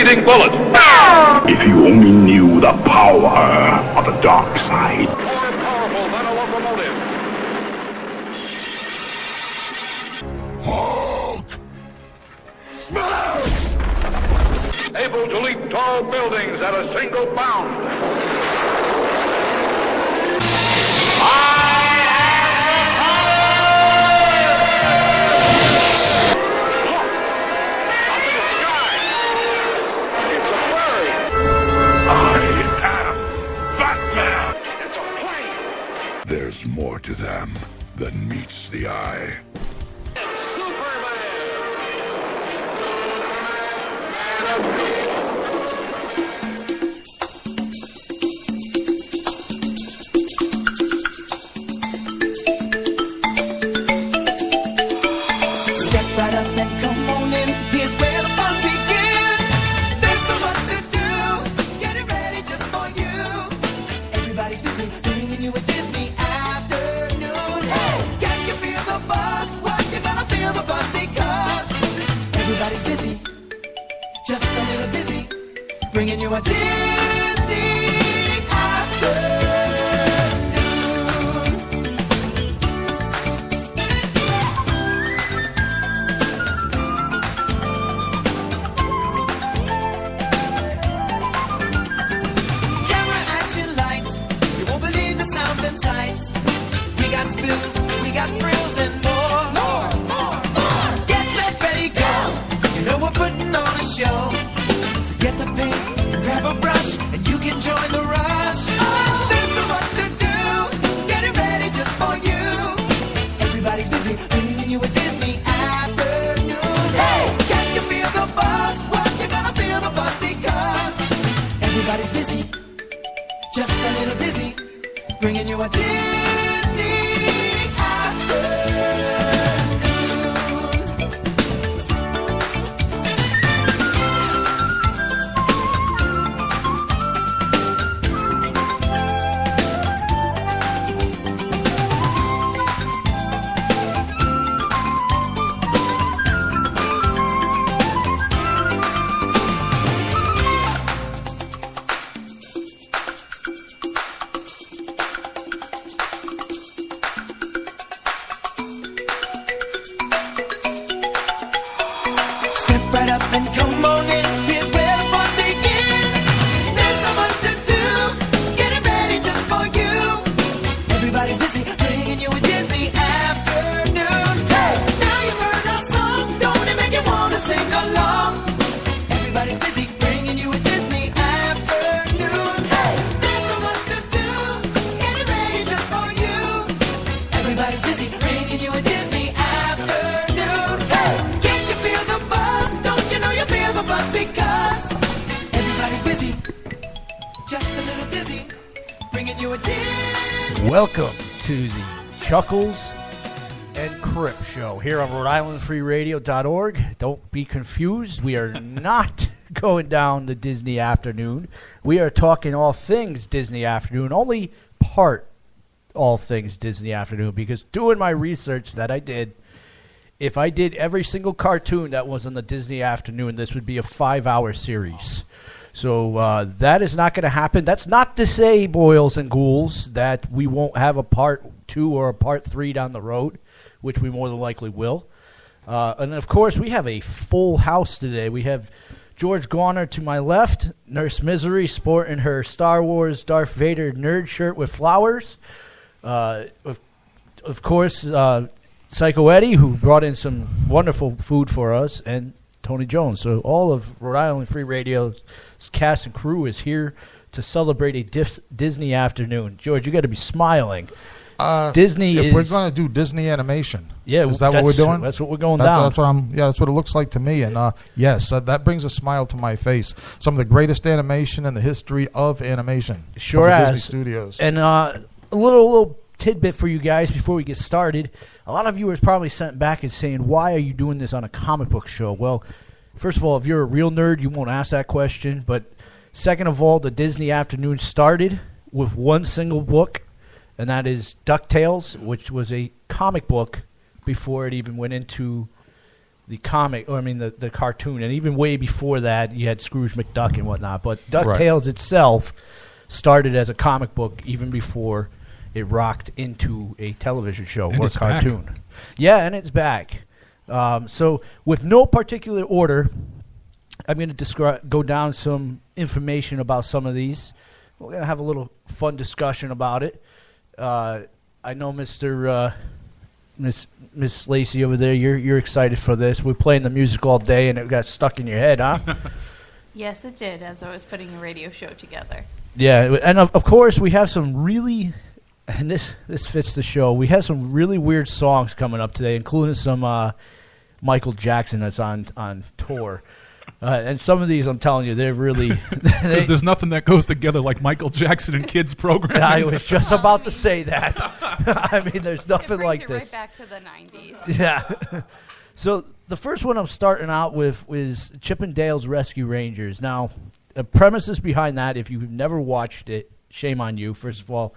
speeding bullet. If you only knew the power of the dark side. More powerful than a locomotive. Hulk! Smash! Able to leap tall buildings at a single bound. There's more to them than meets the eye. It's Superman! Step right up and come on in. Here's where the fun begins. There's so much to do. Get it ready just for you. Everybody's busy bringing you a Disney afternoon. Hey, can you feel the buzz? Well, you're gonna feel the buzz because everybody's busy, just a little dizzy, bringing you a Disney afternoon. Camera action lights, you won't believe the sounds and sights. We got spills, we got thrills and more. Get set, ready, go. You know we're putting on a show. So get the paint, grab a brush, and you can join the rush. Oh, there's so much to do. Get it ready just for you. Everybody's busy, bringing you a Disney afternoon. Hey, can you feel the buzz? Well, you're gonna feel the buzz because everybody's busy, just a little dizzy, bringing you a Disney afternoon. Step right up and come on in. Here's where the fun begins. There's so much to do. Get it ready just for you. Everybody's busy bringing you a Disney afternoon. Hey, now you've heard our song. Don't it make you wanna sing along? Everybody's busy bringing you a Disney afternoon. Hey, there's so much to do. Get it ready just for you. Everybody's busy bringing you a Disney afternoon. Hey, can't you feel the buzz? Don't you know you feel the buzz because everybody's busy, just a little dizzy, bringing you a Disney. Welcome to the Chuckles and Crip Show here on Rhode Don't be confused. We are not going down the Disney afternoon. We are talking all things Disney afternoon, only part all things Disney afternoon, because doing my research that I did, if I did every single cartoon that was on the Disney afternoon, this would be a 5-hour series. So that is not going to happen. That's not to say, boils and ghouls, that we won't have a part 2 or a part 3 down the road, which we more than likely will. And, of course, we have a full house today. We have George Garner to my left, Nurse Misery sporting her Star Wars Darth Vader nerd shirt with flowers. Of course, Psycho Eddie, who brought in some wonderful food for us, and Tony Jones. So all of Rhode Island Free Radio's cast and crew is here to celebrate a Disney afternoon. George, you got to be smiling. Disney if is... we're going to do Disney animation, yeah, is that what we're doing? That's what we're going down. That's what I'm. Yeah, that's what it looks like to me. And yes, that brings a smile to my face. Some of the greatest animation in the history of animation. Sure from the has. Disney Studios. And a little tidbit for you guys before we get started. A lot of viewers probably sent back and saying, "Why are you doing this on a comic book show?" Well, first of all, if you're a real nerd, you won't ask that question. But second of all, the Disney afternoon started with one single book, and that is DuckTales, which was a comic book before it even went into the comic, or I mean the cartoon, and even way before that, you had Scrooge McDuck and whatnot. But DuckTales itself started as a comic book even before it rocked into a television show And or it's cartoon. back. Yeah, and it's back. So with no particular order, I'm going to go down some information about some of these. We're going to have a little fun discussion about it. I know Miss Lacey over there, you're excited for this. We're playing the music all day, and it got stuck in your head, huh? Yes, it did, as I was putting a radio show together. Yeah, and of course we have some really, and this fits the show. We have some really weird songs coming up today, including some Michael Jackson that's on tour. And some of these, I'm telling you, they're really... Because there's nothing that goes together like Michael Jackson and kids programming. I was just about to say that. I mean, there's nothing It brings like you this. right back to the 90s. Yeah. So the first one I'm starting out with is Chippendales Rescue Rangers. Now, the premises behind that, if you've never watched it, shame on you. First of all,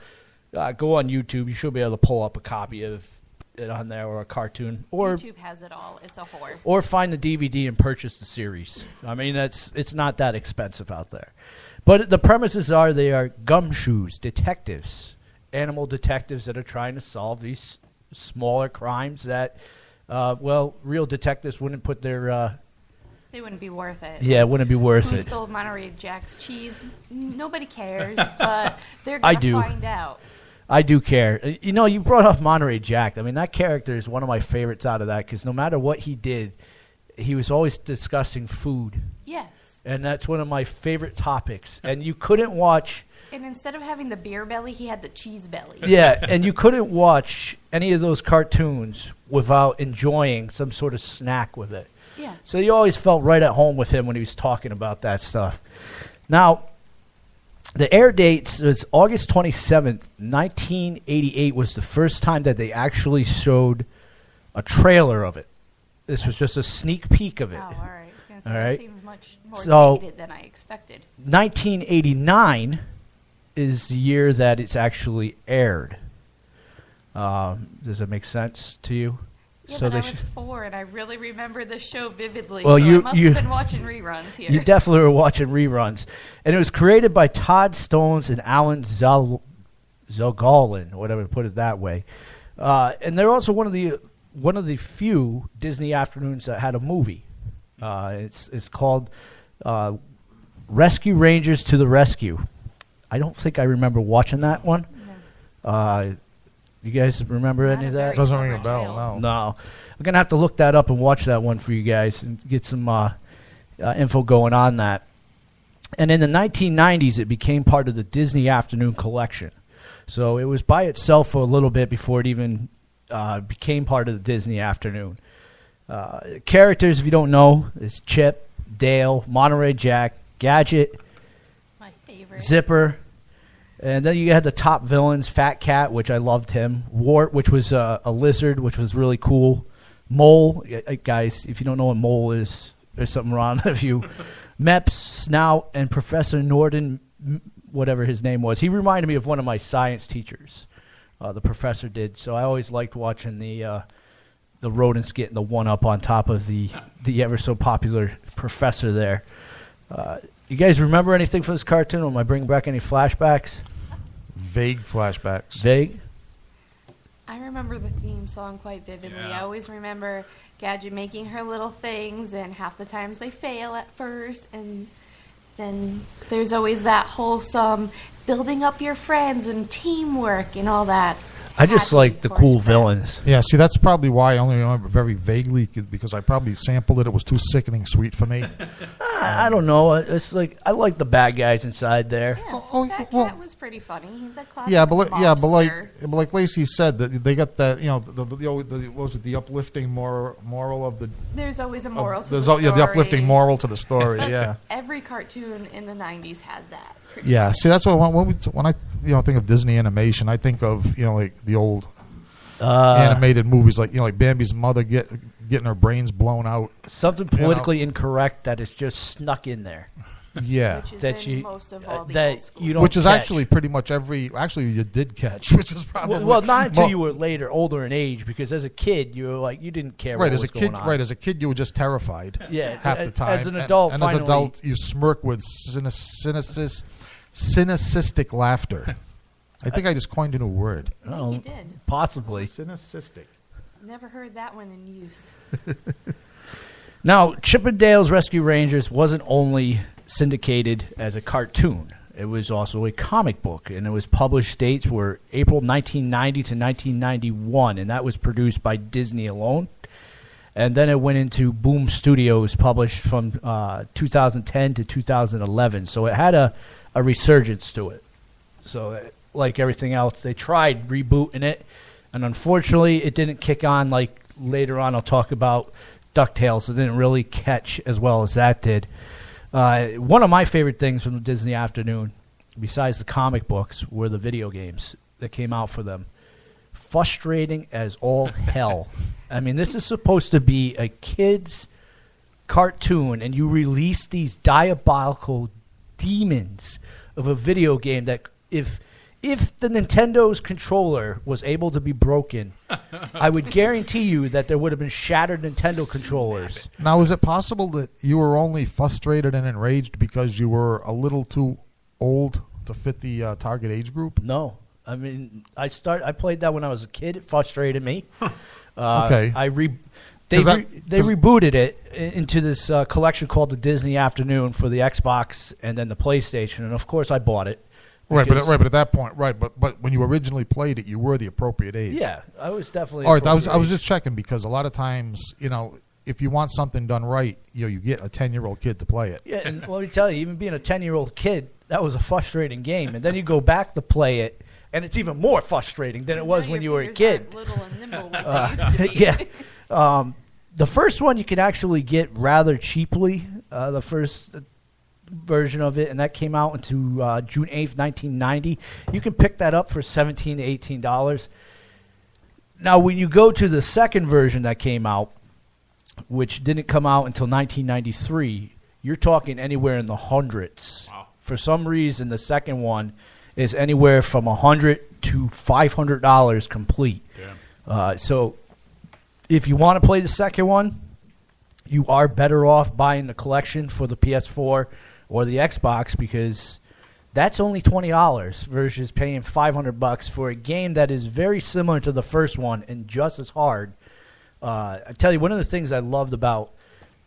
go on YouTube. You should be able to pull up a copy of it on there, or a cartoon, or YouTube has it all. It's a whore. or find the DVD and purchase the series. I mean, it's not that expensive out there. But the premises are they are gumshoes detectives, animal detectives that are trying to solve these smaller crimes that, real detectives wouldn't put their They wouldn't be worth it. yeah, it wouldn't be worth Who it. stole Monterey Jack's cheese? Nobody cares, but they're I going do. to find out. I do care. You know, you brought up Monterey Jack. I mean, that character is one of my favorites out of that because no matter what he did, he was always discussing food. Yes. And that's one of my favorite topics. And you couldn't watch... And instead of having the beer belly, he had the cheese belly. Yeah, and you couldn't watch any of those cartoons without enjoying some sort of snack with it. Yeah. So you always felt right at home with him when he was talking about that stuff. Now, the air dates was August 27th, 1988 was the first time that they actually showed a trailer of it. This was just a sneak peek of Oh, it. all right. I was gonna say, All that right. seems much more So- dated than I expected. 1989 is the year that it's actually aired. Does it make sense to you? Yeah, So but they I sh- was 4, and I really remember the show vividly, Well, so you- I must you- have been watching reruns here. You definitely were watching reruns. And it was created by Todd Stones and Alan Zogalin, whatever to put it that way. And they're also one of the few Disney afternoons that had a movie. It's called Rescue Rangers to the Rescue. I don't think I remember watching that one. You guys remember Not any a of that? very Doesn't ring a clever bell, tale. no. No. I'm going to have to look that up and watch that one for you guys and get some info going on that. And in the 1990s, it became part of the Disney Afternoon collection. So it was by itself for a little bit before it even became part of the Disney Afternoon. Characters, if you don't know, is Chip, Dale, Monterey Jack, Gadget, My favorite. Zipper. And then you had the top villains, Fat Cat, which I loved him. Wart, which was a lizard, which was really cool. Mole, guys, if you don't know what Mole is, there's something wrong with you. Meps, Snout, and Professor Norton, whatever his name was. He reminded me of one of my science teachers. The professor did. So I always liked watching the rodents getting the one-up on top of the ever-so-popular professor there. You guys remember anything from this cartoon? Am I bringing back any flashbacks? Vague flashbacks. Vague? I remember the theme song quite vividly. Yeah. I always remember Gadget making her little things, and half the times they fail at first, and then there's always that wholesome building up your friends and teamwork and all that. I just happy like the course cool of that. villains. Yeah, see, that's probably why I only remember very vaguely because I probably sampled it. It was too sickening sweet for me. I don't know. It's like I like the bad guys inside there. Yeah, Oh, that well- cat was pretty funny. The classic Yeah, but mobster. like Lacey said, that they got that, you know, the what was it, the uplifting moral of the There's always a moral to there's the al- story. yeah, the uplifting moral to the story. But Yeah, every cartoon in the 90s had that. pretty yeah. much. See, that's what when I think of Disney animation, I think of like the old animated movies, like Bambi's mother getting her brains blown out. Something politically incorrect that is just snuck in there. Yeah. which is that in you most of all the that old schools. you don't Which is catch. actually pretty much actually you did catch, which is probably well, not until mo- you were later, older in age, because as a kid, you were like, you didn't care right what as was a kid. going on. Right as a kid, you were just terrified. Yeah, half the time. as an adult, and as finally- an adult, you smirk with cynicistic laughter. I think I just coined a new word. I think you did. Possibly. Cynicistic. Never heard that one in use. Now, Chippendales Rescue Rangers wasn't only syndicated as a cartoon. It was also a comic book, and it was published dates were April 1990 to 1991, and that was produced by Disney alone. And then it went into Boom Studios, published from 2010 to 2011. So it had a resurgence to it. So, like everything else, they tried rebooting it, and unfortunately, it didn't kick on like later on. I'll talk about DuckTales. It didn't really catch as well as that did. One of my favorite things from the Disney Afternoon, besides the comic books, were the video games that came out for them. Frustrating as all hell. I mean, this is supposed to be a kid's cartoon, and you release these diabolical demons of a video game that if the Nintendo's controller was able to be broken, I would guarantee you that there would have been shattered Nintendo controllers. Now, is it possible that you were only frustrated and enraged because you were a little too old to fit the target age group? No. I mean, I played that when I was a kid. It frustrated me. Okay. They rebooted it into this collection called the Disney Afternoon for the Xbox and then the PlayStation, and of course I bought it. Right, because- but at that point, but when you originally played it, you were the appropriate age. Yeah, I was definitely. All right, I was appropriate. just checking because a lot of times, if you want something done right, you get a 10-year-old kid to play it. Yeah, and let me tell you, even being a 10-year-old kid, that was a frustrating game, and then you go back to play it, and it's even more frustrating than it was Now when your you were a fingers kid. aren't little and nimble like they used to be. Yeah. The first one you could actually get rather cheaply, the first version of it, and that came out into June 8th, 1990. You can pick that up for $17 to $18. Now, when you go to the second version that came out, which didn't come out until 1993, you're talking anywhere in the hundreds. Wow. For some reason, the second one is anywhere from $100 to $500 complete. So if you want to play the second one, you are better off buying the collection for the PS4 or the Xbox because that's only $20 versus paying $500 for a game that is very similar to the first one and just as hard. I tell you, one of the things I loved about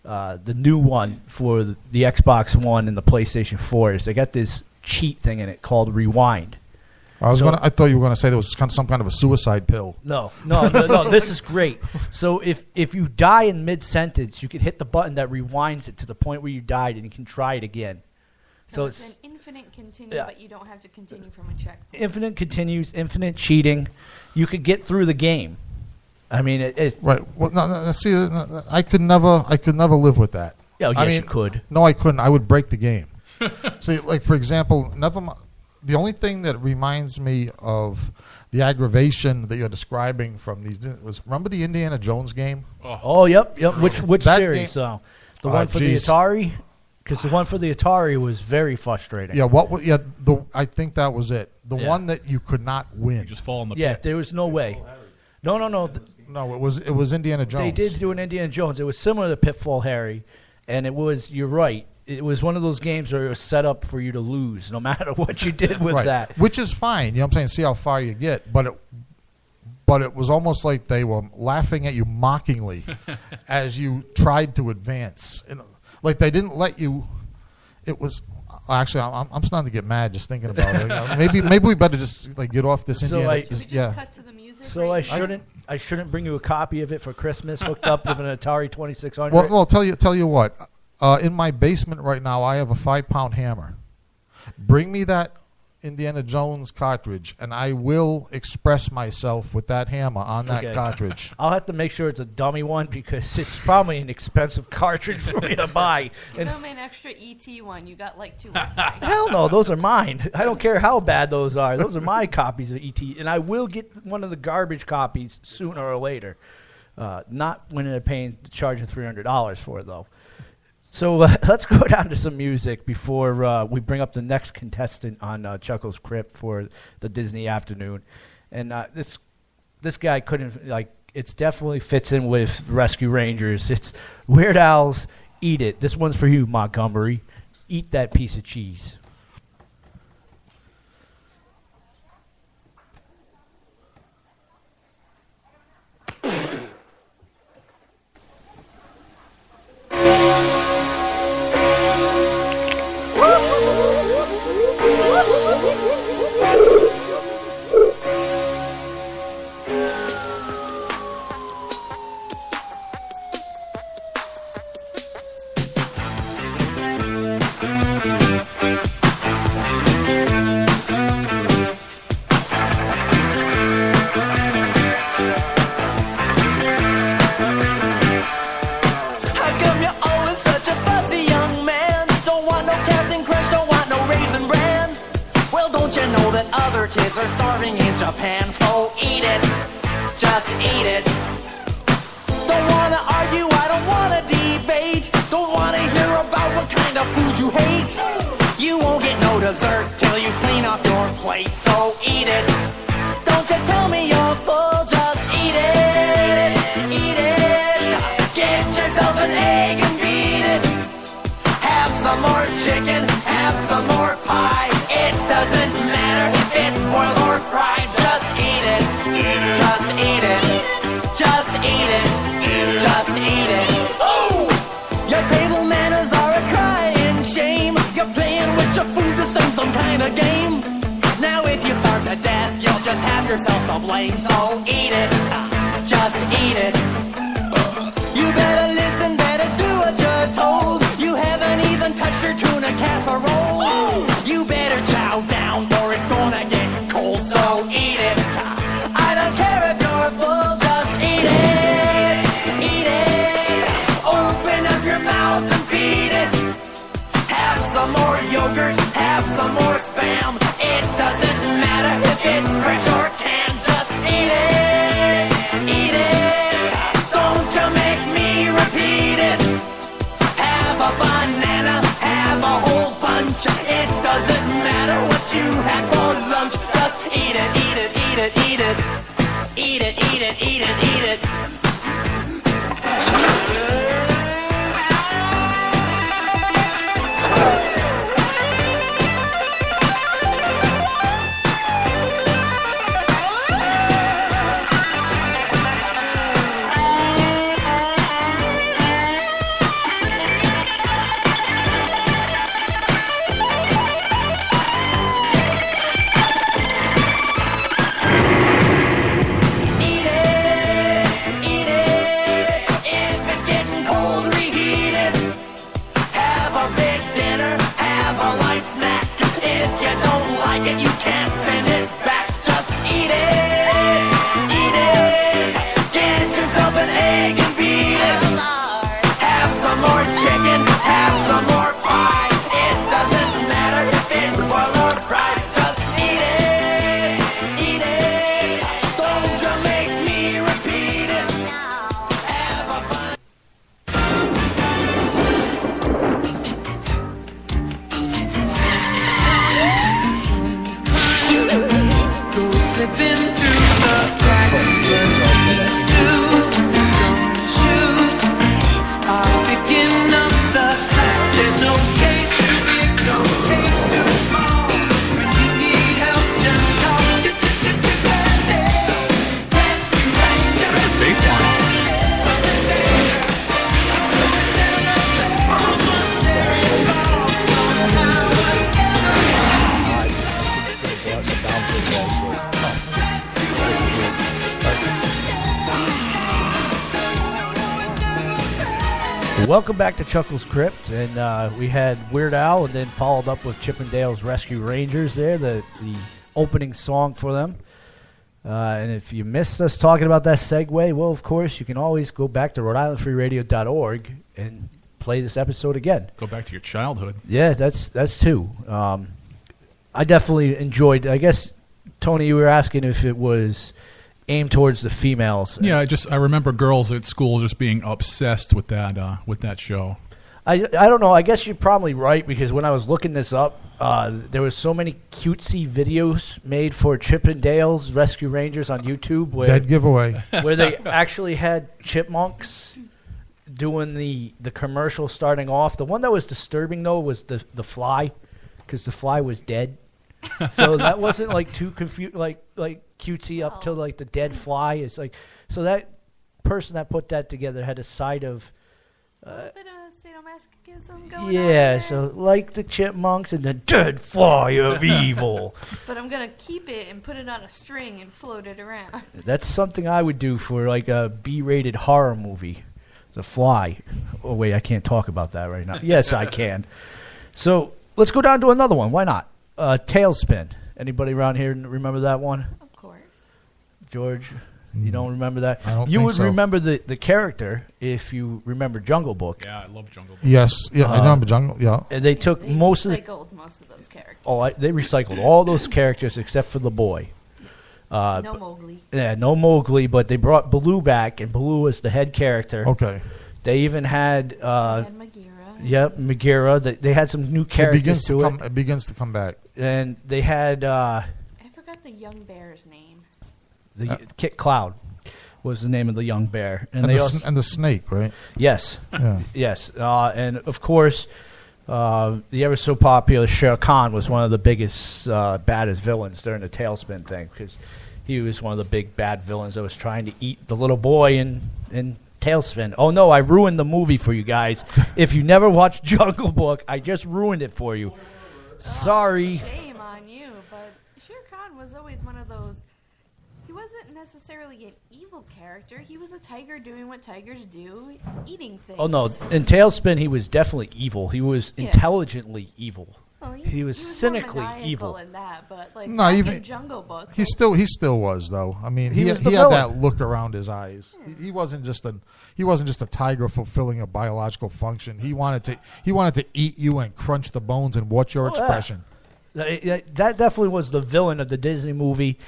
the new one for the Xbox One and the PlayStation 4 is they got this cheat thing in it called Rewind. I thought you were going to say there was some kind of a suicide pill. No. This is great. So if you die in mid-sentence, you can hit the button that rewinds it to the point where you died, and you can try it again. So it's an infinite continue, Yeah. but you don't have to continue from a checkpoint. Infinite continues, infinite cheating. You could get through the game. I mean, Right. Well, no, see, I could never live with that. Oh, I yes, mean, you could. No, I couldn't. I would break the game. See, like for example, the only thing that reminds me of the aggravation that you're describing from these was remember the Indiana Jones game? Oh, yep. Which That series? game- So the one for the geez. Atari, because the one for the Atari was very frustrating. Yeah. I think that was it. The Yeah. one that you could not win. You just fall in the Yeah, pit. there was no way. No. No, it was Indiana Jones. They did do an Indiana Jones. It was similar to Pitfall Harry, and it was. You're right. It was one of those games where it was set up for you to lose, no matter what you did with Right. that. Which is fine. You know what I'm saying? See how far you get. But it was almost like they were laughing at you mockingly as you tried to advance. Like they didn't let you. It was actually I'm starting to get mad just thinking about it. Maybe we better just like get off this So, Indiana. like- Should we just cut to the music? So right now? I shouldn't bring you a copy of it for Christmas, hooked up with an Atari 2600. Well, tell you what. In my basement right now, I have a 5-pound hammer. Bring me that Indiana Jones cartridge, and I will express myself with that hammer on that Okay. cartridge. I'll have to make sure it's a dummy one because it's probably an expensive cartridge for me to buy. And Throw me an extra ET one. You got like 2 or 3. hell no, those are mine. I don't care how bad those are. Those are my copies of ET, and I will get one of the garbage copies sooner or later. Not when they're charging $300 for it though. So let's go down to some music before we bring up the next contestant on Chuckles Crypt for the Disney afternoon. And this guy couldn't, like, it's definitely fits in with Rescue Rangers. It's Weird Al's Eat It. This one's for you, Montgomery. Eat that piece of cheese. How come you're always such a fussy young man? Don't want no Captain Crunch, don't want no Raisin Bran. Well, don't you know that other kids are starving in Japan? So eat it, just eat it. Don't wanna argue, I don't wanna debate. Don't wanna hear about what kind of food you hate. You won't get no dessert till you clean off your plate. So eat it. Don't you tell me you're full, just eat it. Eat it. Get yourself an egg and beat it. Have some more chicken, have some more pie. It doesn't matter if it's boiled or fried. Just eat it. Just eat it. Just eat it. Just eat it. Oh! Your table manners are a crying shame. You're playing with your food to some kind of game. Now if you starve to death, you'll just have yourself to blame. So eat it. Just eat it. You better listen, better do what you're told. You haven't even touched your tuna casserole. You better chow down or it's gonna get cold. So eat it. I don't care if you're full, just eat it. Eat it. Open up your mouth and feed it. Have some more yogurt, have some more Spam. It doesn't matter if it's fresh or canned. Just eat it. Eat it. Don't you make me repeat it. Have a banana, have a whole bunch. It doesn't matter what you had for lunch. Just eat it, eat it, eat it, eat it. Eat it, eat it, eat it, eat it. Eat it, eat it. If it's getting cold, reheat it. Have a big dinner, have a light snack. If you don't like it, you can't send it back. Just eat it, eat it. Get yourself an egg and beat it. Have some more chicken, have some more pie. It doesn't matter if it's boiled or fried. Just eat it, eat it. Don't you make me repeat it. Have a bun. Go slipping through the cracks. Just do. Don't shoot. Are picking up the slack. There's no case too big, no case too small. When you need help, just call. Rescue Rangers. Baseline. Welcome back to Chuckles Crypt, and we had Weird Al, and then followed up with Chippendale's Rescue Rangers there, the opening song for them. And if you missed us talking about that segue, well, of course, you can always go back to Rhode-IslandFreeRadio.org and play this episode again. Go back to your childhood. Yeah, that's too. I definitely enjoyed. I guess Tony, you were asking if it was aimed towards the females. Yeah, I remember girls at school just being obsessed with that show. I don't know. I guess you're probably right because when I was looking this up, there was so many cutesy videos made for Chip and Dale's Rescue Rangers on YouTube where Dead giveaway. where they actually had chipmunks doing the commercial starting off. The one that was disturbing though was the fly, because the fly was dead. So that wasn't like too like cutesy up till like the dead fly. It's like so that person that put that together had a side of. A little bit of sadomasochism going on Yeah, there. so like the chipmunks and the dead fly of evil. But I'm going to keep it and put it on a string and float it around. That's something I would do for like a B-rated horror movie. The Fly. Oh, wait, I can't talk about that right now. Yes, I can. So let's go down to another one. Why not? Tailspin. Anybody around here remember that one? Of course. George, you don't remember that? I don't You think would so. remember the character if you remember Jungle Book. Yeah, I love Jungle Book. Yes. Yeah, I remember Jungle. Yeah. And they took They most of the... recycled most of those characters. They recycled all those characters except for the boy. No Mowgli. Yeah, no Mowgli, but they brought Baloo back, and Baloo was the head character. Okay. They even had, And Bagheera. yep, Bagheera. They had some new It characters begins to to it, come. It begins to come back. and they had I forgot the young bear's name. Kit Cloud was the name of the young bear, and And they the, also and the snake, right? yes, Yeah. yes, and of course. The ever so popular Shere Khan was one of the biggest, baddest villains during the Tailspin thing because he was one of the big bad villains that was trying to eat the little boy in Tailspin. Oh no, I ruined the movie for you guys. If you never watched Jungle Book, I just ruined it for you. Sorry. Shame on you, but Shere Khan was always one of those. He wasn't necessarily an evil character. He was a tiger doing what tigers do, eating things. Oh no, in Tailspin he was definitely evil. He was Yeah. intelligently evil. Well, he was more cynically maniacal evil. in that, but like No, back even- in Jungle Book, He still was though. I mean, He he was had the that villain. look around his eyes. He wasn't just a tiger fulfilling a biological function. He wanted to eat you and crunch the bones and watch your Oh, yeah. expression. That definitely was the villain of the Disney movie,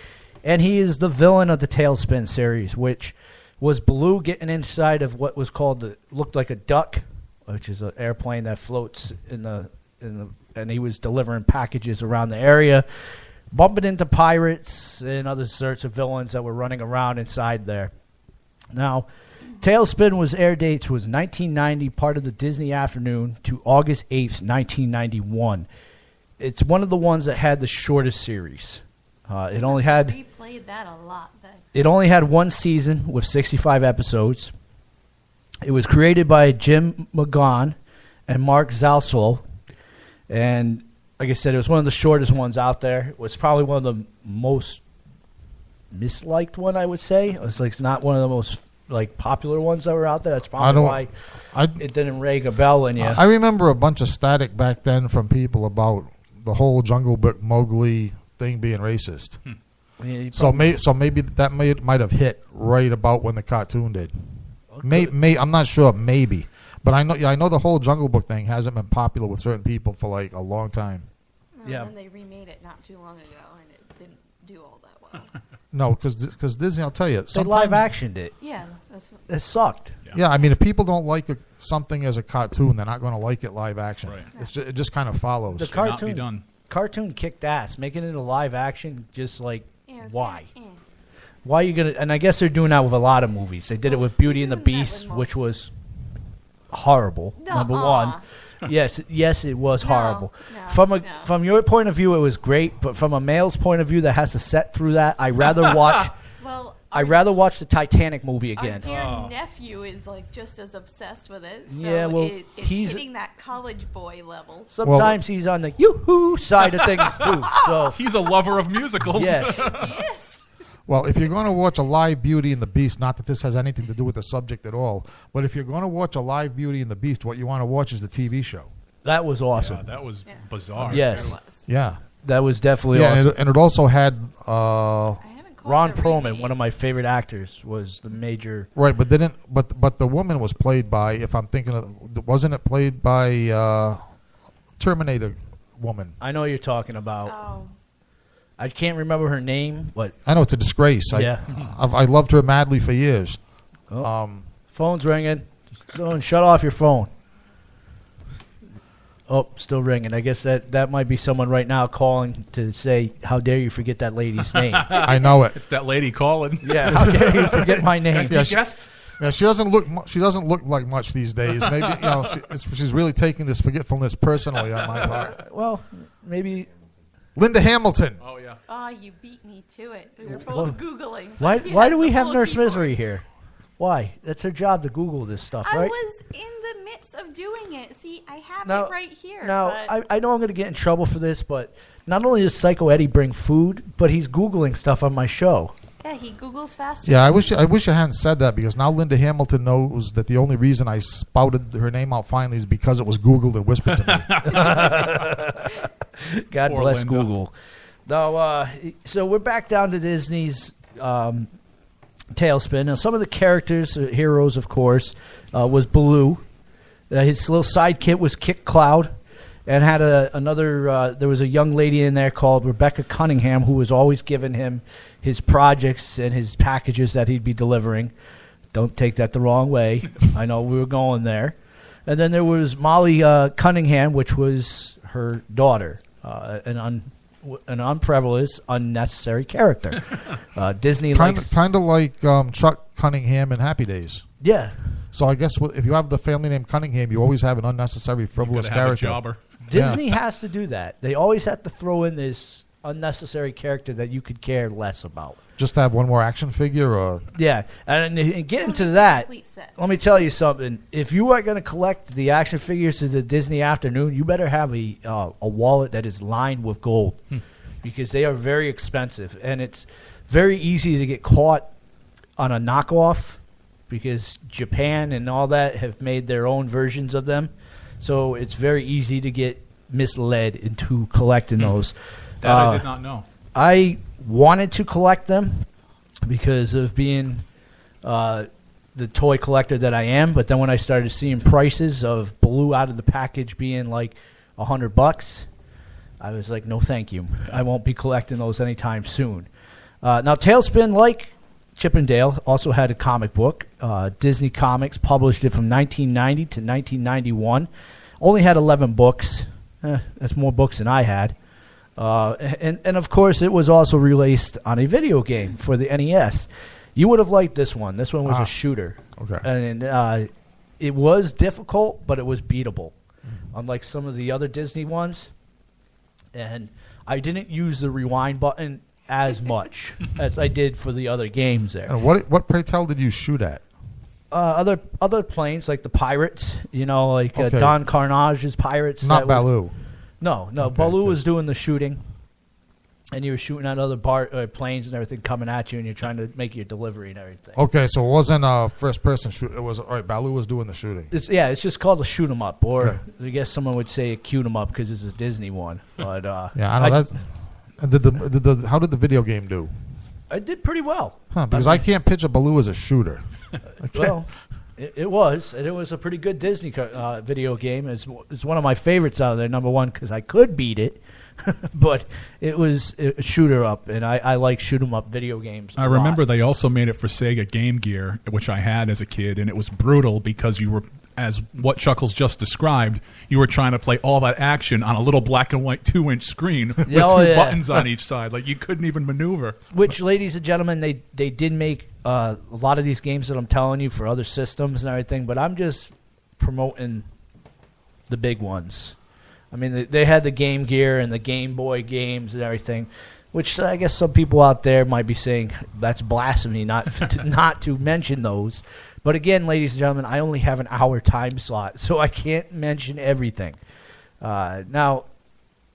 and he is the villain of the Tailspin series, which was Baloo getting inside of what was called looked like a duck, which is an airplane that floats and he was delivering packages around the area, bumping into pirates and other sorts of villains that were running around inside there. Now, Tailspin was air dates was 1990, part of the Disney Afternoon, to August 8th, 1991. It's one of the ones that had the shortest series. It only had replayed that a lot. one season with 65 episodes. It was created by Jim McGon and Mark Zalsol, and like I said, it was one of the shortest ones out there. It was probably one of the most misliked one, I would say. It's like it's not one of the most like popular ones that were out there. That's probably why it didn't ring a bell in you. I remember a bunch of static back then from people about the whole Jungle Book Mowgli thing being racist. Yeah, So maybe that might have hit right about when the cartoon did. I'm not sure. Maybe, but I know the whole Jungle Book thing hasn't been popular with certain people for like a long time. Yeah. And they remade it not too long ago, and it didn't do all that well. No, because Disney, I'll tell you, they live actioned it. Yeah, that's what. It sucked. Yeah, I mean, if people don't like something as a cartoon, they're not going to like it live action. Right. It just kind of follows. The Should not be cartoon done. cartoon kicked ass. Making it into live action, just like Yeah, it's why? kinda, eh. Why are you gonna? And I guess they're doing that with a lot of movies. They did it with Beauty and the They're doing that Beast, with which most. was horrible. Number Nuh-uh. one, yes, it was horrible. no, From no. from your point of view, it was great, but from a male's point of view that has to set through that, I rather watch. Well, I'd rather watch the Titanic movie our again. dear nephew is like just as obsessed with it. So Yeah, well, it's he's- hitting that college boy level. Sometimes he's on the yoo-hoo side of things too. So He's a lover of musicals. yes, Yes. Well, if you're going to watch a live Beauty and the Beast, not that this has anything to do with the subject at all, but if you're going to watch a live Beauty and the Beast, what you want to watch is the TV show. that was awesome. Yeah, that was Yeah. bizarre. Yes. too. Yeah. That was definitely Yeah, awesome. and it also had I haven't caught Ron the Perlman, remake. one of my favorite actors, was the major. right, but the woman was played by, if I'm thinking of, wasn't it played by Terminator woman? I know what you're talking about. Oh, I can't remember her name, but I know it's a disgrace. Yeah. I loved her madly for years. phone's ringing. Someone shut off your phone. Oh, still ringing. I guess that might be someone right now calling to say, "How dare you forget that lady's name?" I know it. It's that lady calling. Yeah, how dare you forget my name? Yeah, Guests? Yeah, she doesn't look. She doesn't look like much these days. Maybe she's really taking this forgetfulness personally on my part. Well, maybe. Linda Hamilton. Oh, yeah. Oh, you beat me to it. We were both Googling. Why do we Yes, have the Nurse full keyboard. Misery here? Why? That's her job to Google this stuff, I right? was in the midst of doing it. See, I have Now- it right here. Now, but I know I'm going to get in trouble for this, but not only does Psycho Eddie bring food, but he's Googling stuff on my show. yeah, he Googles faster. Yeah, I wish I hadn't said that because now Linda Hamilton knows that the only reason I spouted her name out finally is because it was Googled and whispered to me. God Poor bless Linda. Google. Now, so we're back down to Disney's Tailspin. Now, some of the characters, heroes, of course, was Baloo. His little sidekick was Kick Cloud, and had another. There was a young lady in there called Rebecca Cunningham, who was always giving him his projects and his packages that he'd be delivering. Don't take that the wrong way. I know we were going there. And then there was Molly Cunningham, which was her daughter, an unprivileged, unnecessary character. Disney likes... Kind of like Chuck Cunningham in Happy Days. Yeah. So I guess if you have the family name Cunningham, you always have an unnecessary frivolous Gotta have a character. jobber. Disney has to do that. They always have to throw in this unnecessary character that you could care less about. Just to have one more action figure, or Yeah, and getting Don't to make that, complete set. let me tell you something. If you are going to collect the action figures of the Disney Afternoon, you better have a wallet that is lined with gold because they are very expensive, and it's very easy to get caught on a knockoff because Japan and all that have made their own versions of them. So it's very easy to get misled into collecting those. That I did not know. I wanted to collect them because of being the toy collector that I am, but then when I started seeing prices of Baloo out of the package being like $100, I was like, no, thank you. I won't be collecting those anytime soon. Now, Tailspin, like Chip and Dale, also had a comic book. Disney Comics published it from 1990 to 1991. Only had 11 books. That's more books than I had. And of course, it was also released on a video game for the NES. You would have liked this one. This one was a shooter. Okay. And it was difficult, but it was beatable, unlike some of the other Disney ones. And I didn't use the rewind button as much as I did for the other games there. and what pray tell did you shoot at? Other planes, like the Pirates, like Okay. Don Carnage's Pirates. Not that Baloo. No, Okay, Baloo good. was doing the shooting, and you were shooting at other planes and everything coming at you, and you're trying to make your delivery and everything. Okay, so it wasn't a first-person shoot. It was all right. Baloo was doing the shooting. It's just called a shoot 'em up, or I guess someone would say a cute 'em up because it's a Disney one. But Yeah, I know that's. And how did the video game do? I did pretty well. Huh, because I can't picture Baloo as a shooter. Well, it was, and it was a pretty good Disney video game. It's one of my favorites out of there. Number one, because I could beat it, but it was a shooter up, and I like shoot 'em up video games. I remember they also made it for Sega Game Gear, which I had as a kid, and it was brutal because you were, as what Chuckles just described, you were trying to play all that action on a little black and white 2-inch screen with two buttons on each side. Like, you couldn't even maneuver. Which, ladies and gentlemen, they did make a lot of these games that I'm telling you for other systems and everything, but I'm just promoting the big ones. I mean, they had the Game Gear and the Game Boy games and everything, which I guess some people out there might be saying that's blasphemy not to mention those. But again, ladies and gentlemen, I only have an hour time slot, so I can't mention everything. Now,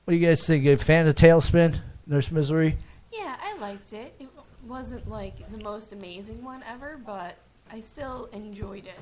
what do you guys think? A fan of Tailspin, Nurse Misery? Yeah, I liked it. It wasn't like the most amazing one ever, but I still enjoyed it.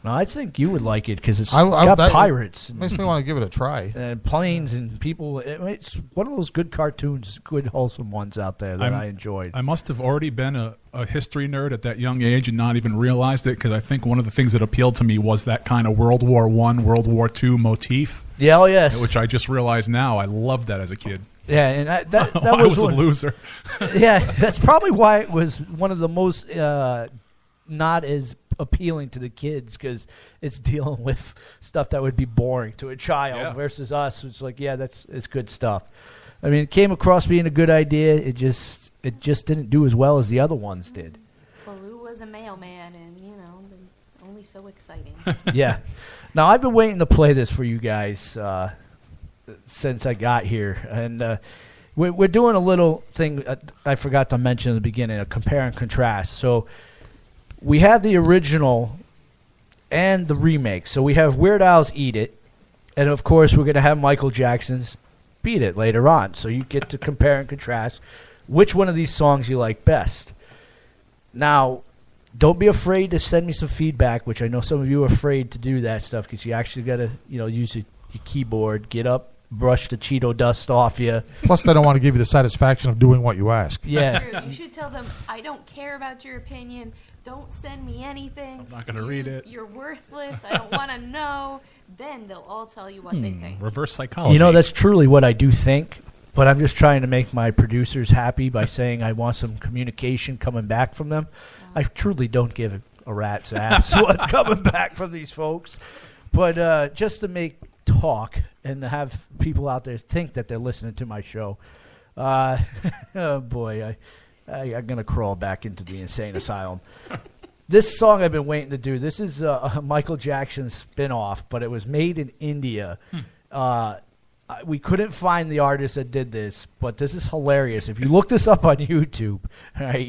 No, I think you would like it because it's I- got that pirates Makes me want to give it a try. and planes and people. It's one of those good cartoons, good wholesome ones out there that I enjoyed. I must have already been a history nerd at that young age and not even realized it, because I think one of the things that appealed to me was that kind of World War I, World War II motif, Yeah, oh yes, which I just realized now. I loved that as a kid. yeah, and that I was a one- loser. Yeah, that's probably why it was one of the most not as appealing to the kids because it's dealing with stuff that would be boring to a child versus us. It's like, yeah, it's good stuff. I mean, it came across being a good idea. It just didn't do as well as the other ones did. Baloo was a mailman, and only so exciting. Yeah. Now I've been waiting to play this for you guys since I got here, and we're doing a little thing I forgot to mention at the beginning, a compare and contrast. So we have the original and the remake. So we have Weird Al's "Eat It," and of course we're going to have Michael Jackson's "Beat It" later on. So you get to compare and contrast which one of these songs you like best. Now, don't be afraid to send me some feedback, which I know some of you are afraid to do that stuff because you actually got to use your keyboard, get up, brush the Cheeto dust off you. Plus, they don't want to give you the satisfaction of doing what you ask. Yeah. You should tell them, I don't care about your opinion. Don't send me anything. I'm not going to read it. You're worthless. I don't want to know. Then they'll all tell you what they think. Reverse psychology. That's truly what I do think, but I'm just trying to make my producers happy by saying I want some communication coming back from them. I truly don't give a rat's ass what's coming back from these folks. But just to make talk and to have people out there think that they're listening to my show, oh boy, I'm going to crawl back into the insane asylum. This song I've been waiting to do, this is a Michael Jackson spin-off, but it was made in India. We couldn't find the artist that did this, but this is hilarious. If you look this up on YouTube, right,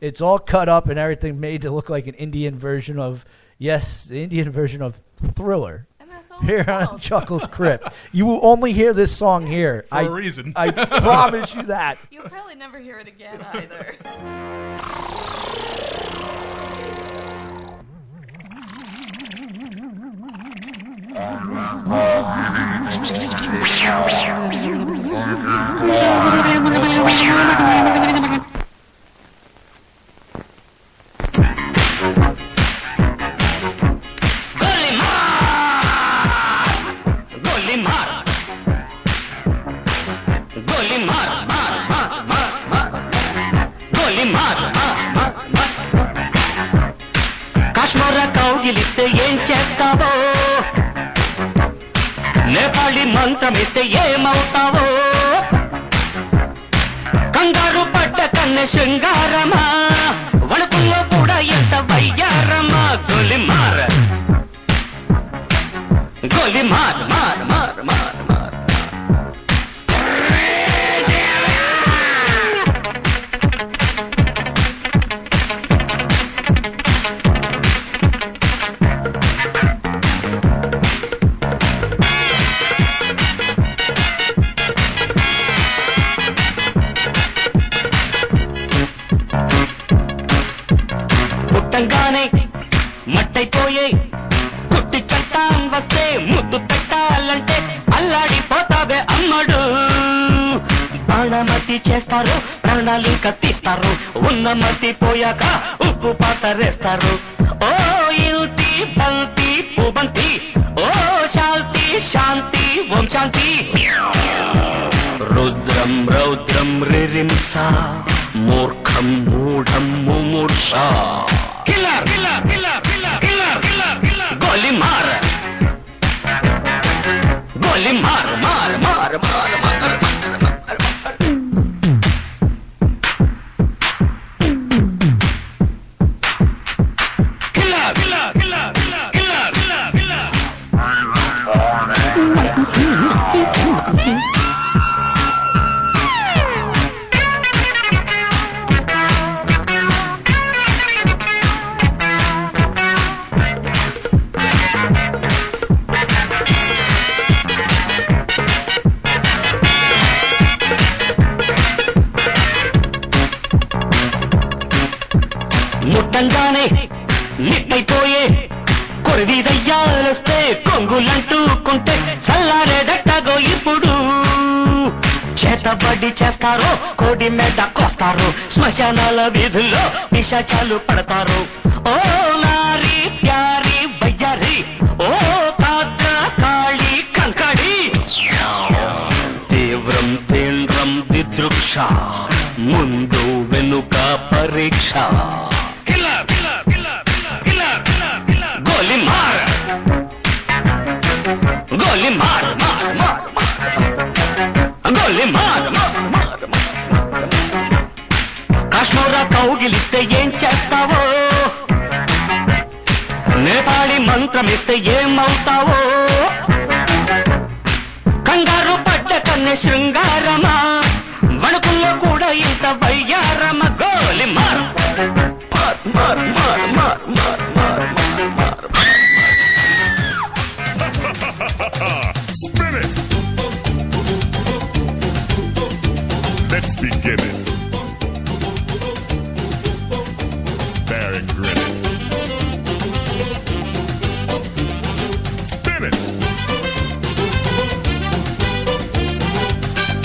it's all cut up and everything made to look like an Indian version of, the Indian version of Thriller. And that's all Here on Chuckles Crypt. You will only hear this song here. For a reason. I promise you that. You'll probably never hear it again either. కాశ్మీర కౌగిలిస్తే ఏం చేస్తావో, నేపాళి మంత్రమిస్తే ఏమవుతావో, కంగారు పడ్డ కన్నె శృంగారమా, వణుకుల్లో కూడా ఎంత వయ్యారమా. గోలి మార్ గోలి మార్ మార్ మార్ మార్ మార్. పుట్టంగానే మట్టైపోయే కుట్టి చట్టాన్ వస్తే ముద్దు పెట్టాలంటే అల్లాడిపోతావే అమ్మడు. బాణమతి చేస్తారు, ప్రాణాలు కత్తిస్తారు, ఉన్న మతి పోయాక ఉప్పు పాతరేస్తారు. ఓ యుతి బంతి పుబంతి, ఓ శాంతి శాంతి ఓం శాంతి. రుద్రం రౌద్రం రిరింస, మూర్ఖం మూఢం ముమూర్ష. Killer killer killer killer killer killer killer. గోలి మార్ గోలి మార్ మార్ మార్ మార్ మార్. Killer killer killer killer killer killer killer. ముట్టంగానే నిట్టయిపోయే కొరివి దయ్యాలొస్తే కొంగులంటూకుంటే చల్లారేదట్టగో ఇప్పుడు. చేతబడి చేస్తారు, కోడి మీద కోస్తారు, శ్మశానాల వీధుల్లో నిశాచాలు పడతారు. ఓ నారి ప్యారి బయ్యారి, ఓ కాద్ర కాళి కంకడి. తీవ్రం తీవ్రం దిదృక్ష, ముందు వెనుక పరీక్ష. Killer killer killer killer killer. గోలి మార్ మార్ మార్ గోలి మార్ మార్ మార్ కాశ్మీరా కౌగిలిస్తే ఏం చేస్తావో నేపాళి మంత్రమిస్తే ఏమవుతావో కంగారు పడ్డ కన్నె శృంగారమా వణుకుల్లో కూడా ఇంత వయ్యారమ గోలి మార్ మార్ మార్ మార్ మార్ మార్ మార్ మార్ Spin it! Let's begin it. Bear and grin it. Spin it!